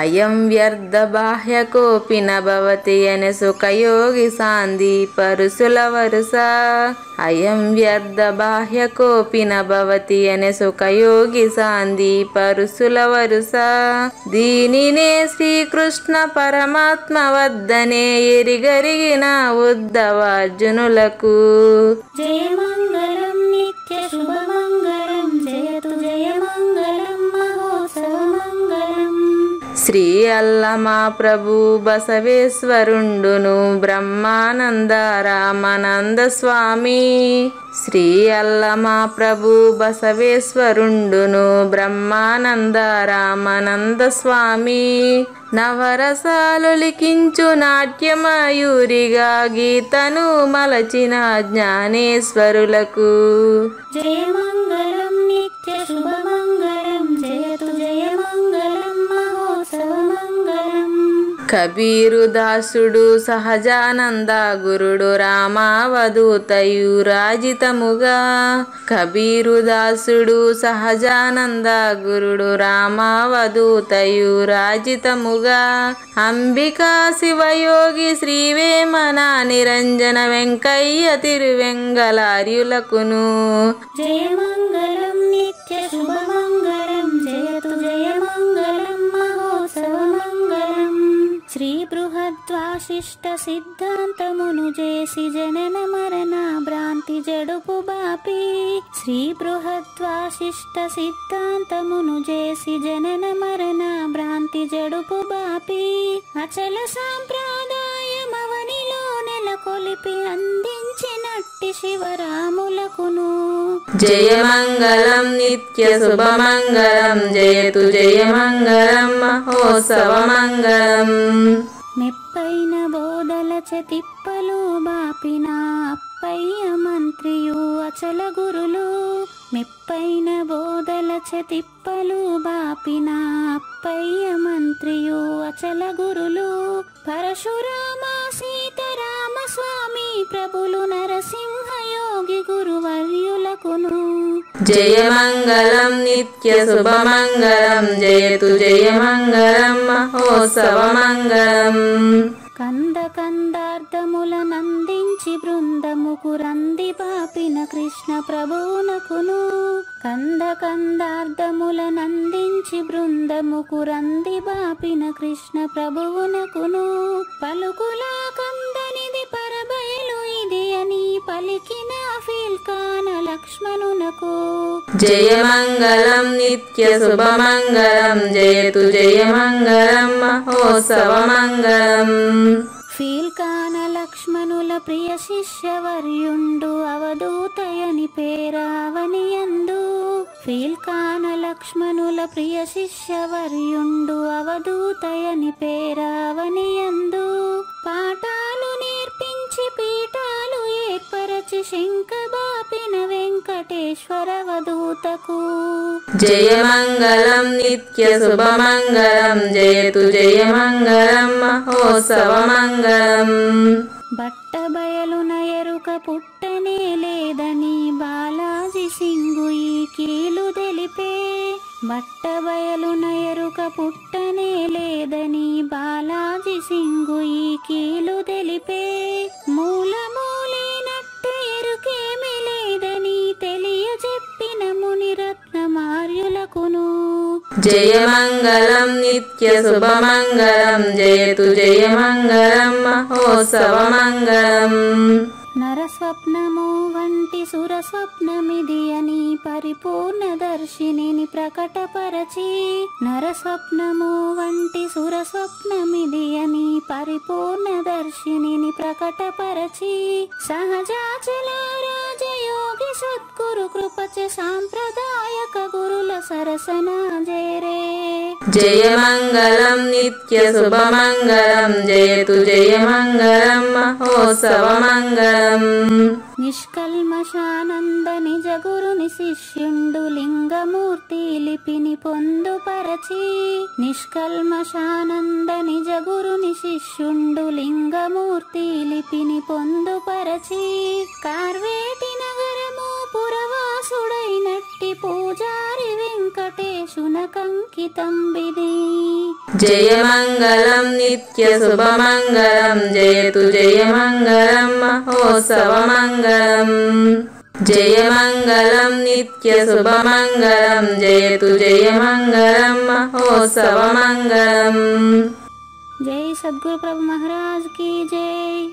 అయం వ్యర్థ బాహ్య కోపి నభవతి అనే సుఖయోగి సాంది పరుసుల వరుస. అయం వ్యర్థ బాహ్య కోపి నభవతి అనే సుఖయోగి సాంది పరుసుల వరుస. దీనినే శ్రీకృష్ణ పరమాత్మ వద్దనే ఎరిగరిగిన ఉద్ధవార్జునులకు. జయ మంగళం నిత్య శుభమంగళం జయతు జయ మంగళం మహోత్సవ మంగళం. శ్రీ అల్లమా ప్రభు బసవేశ్వరుండును బ్రహ్మానంద రామానంద స్వామి. శ్రీ అల్లమా ప్రభు బసవేశ్వరుండును బ్రహ్మానంద రామానంద స్వామి. నవరసాలు లిఖించు నాట్యమయూరిగా గీతను మలచిన జ్ఞానేశ్వరులకు. జయ మంగళం నిత్య శుభమంగళం జయతు జయ మంగళం మహోత్సవ మంగళం. కబీరు దాసుడు సహజానంద గురుడు రామావధూతయు రాజితముగా. కబీరు దాసుడు సహజానంద గురుడు రామావధూతయు రాజితముగా. అంబికా శివయోగి శ్రీవేమన నిరంజన వెంకయ్య తిరువెంగళార్యులకును. జయ మంగళం నిత్య శుభమంగళం జయతు జయ మంగళం మహోత్సవ మంగళం. శ్రీ బృహద్వాసిష్ట సిద్ధాంతమును చేసి జనన మరణ భ్రాంతి జడుపు బాపి. శ్రీ బృహద్వాసిష్ట సిద్ధాంతమును చేసి జనన మరణ భ్రాంతి జడుపు బాపి. అచల సాంప్రదాయమవనిలో నెలకొలిపి అందించిన నట్టి శివరాములకును. జయమంగళం నిత్య శుభమంగళం జయతు జయమంగళం మహోత్సవమంగళం. మెప్పైన బోధలచ తిప్పలు బాపిన అప్పయ్య మంత్రియు అచల గురులు. మెప్పైన బోధలచ తిప్పలు బాపిన అప్పయ్య మంత్రియు అచల గురులు. పరశురామ సీతారామ స్వామి ప్రభులు నరసింహ యోగి గురువర్యులకును. జయమంగళం నిత్య శుభమంగళం జయతు జయమంగళం మహోత్సవమంగళం. కంద కందార్థములనందించి బృందముకు రంది పాపిన కృష్ణ ప్రభువునకును. కంద కందార్థములనందించి బృందముకు రంది బాపిన కృష్ణ ప్రభువునకును. పలుకులా కందనిది పరబయలు ఇది అని పలికిన ఫీల్కాన లక్ష్మణునకు. జయమంగళం నిత్య శుభమంగళం జయతు జయమంగళం మహోత్సవమంగళం. ఫీల్కాన లక్ష్మణుల ప్రియ శిష్యవర్యుండు అవధూతయని పేరావనియందు. ఫీల్కాన లక్ష్మణుల ప్రియ శిష్యవర్యుండు అవధూతయని పేరావనియందు. పాఠాలు నేర్పించి పీఠాలు ఏర్పరచి శంఖబాపిన వెంకటేశ్వర అవధూతకు. జయమంగళం నిత్య శుభమంగళం జయతు జయమంగళం మహోత్సవమంగళం. బట్టబయలున ఎరుక పుట్టనే లేదని బాలాజీ సింగు ఈ కీలు తెలిపే. బట్టబయలున ఎరుక పుట్టనే లేదని బాలాజీ సింగు ఈ కీలు తెలిపే. మూలమూలేనట్టే ఎరుకేమి లేదని తెలియజెప్పిన మునిరత్నమార్యులకును. జయమంగళం నిత్య శుభమంగళం జయతు జయమంగళం మహోత్సవమంగళం. నరస్వప్నము వంటి సురస్వప్నమిది అని పరిపూర్ణ దర్శినిని ప్రకటపరచి. నరస్వప్నము వంటి సురస్వప్నమిది అని పరిపూర్ణ దర్శినిని ప్రకటపరచి. సహజాచల రాజయోగి సద్గురు కృపచ సాంప్రదాయక గురుల సరసన జయరే. జయమంగళం నిత్య శుభమంగళం జయతు జయమంగళం మహోత్సవమంగళం. నిష్కల్మషానంద నిజ గురుని శిష్యుండు లింగమూర్తి లిపిని పొందుపరచి. నిష్కల్మషానంద నిజ గురుని శిష్యుండు లింగమూర్తి లిపిని పొందుపరచి. కార్వేటి నగరము పురవాసుడైనట్టి పూజారి వెంకటేశునకంకితం విధి. జయమంగళం నిత్య శుభమంగళం జయతు జయమంగళం మహోత్సవమంగళం. జయమంగళం నిత్య శుభమంగళం జయతు జయమంగళం మహోత్సవమంగళం. జై సద్గురు ప్రభు మహారాజ్ కి జై.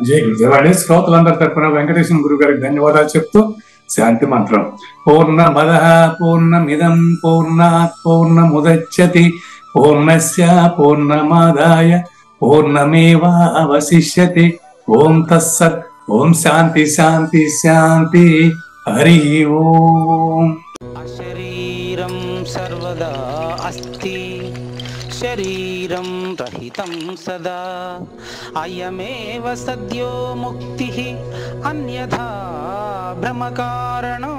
జై గురుదేవాడి. శ్రోతలందరి తరపున వెంకటేశ్వర గురువు గారికి ధన్యవాదాలు చెప్తూ శాంతి మంత్రం. పూర్ణమదః పూర్ణమిదం పూర్ణాత్ పూర్ణముదచ్యతి పూర్ణస్య పూర్ణమాదాయ పూర్ణమేవావశిష్యతి. ఓం తత్సత్. ఓం శాంతి శాంతి శాంతి. హరి ఓం. అశరీరం సర్వదా అస్తి శరీరం రహితం సదా. అయమేవ సద్యో ముక్తి అన్యథా భ్రమకారణం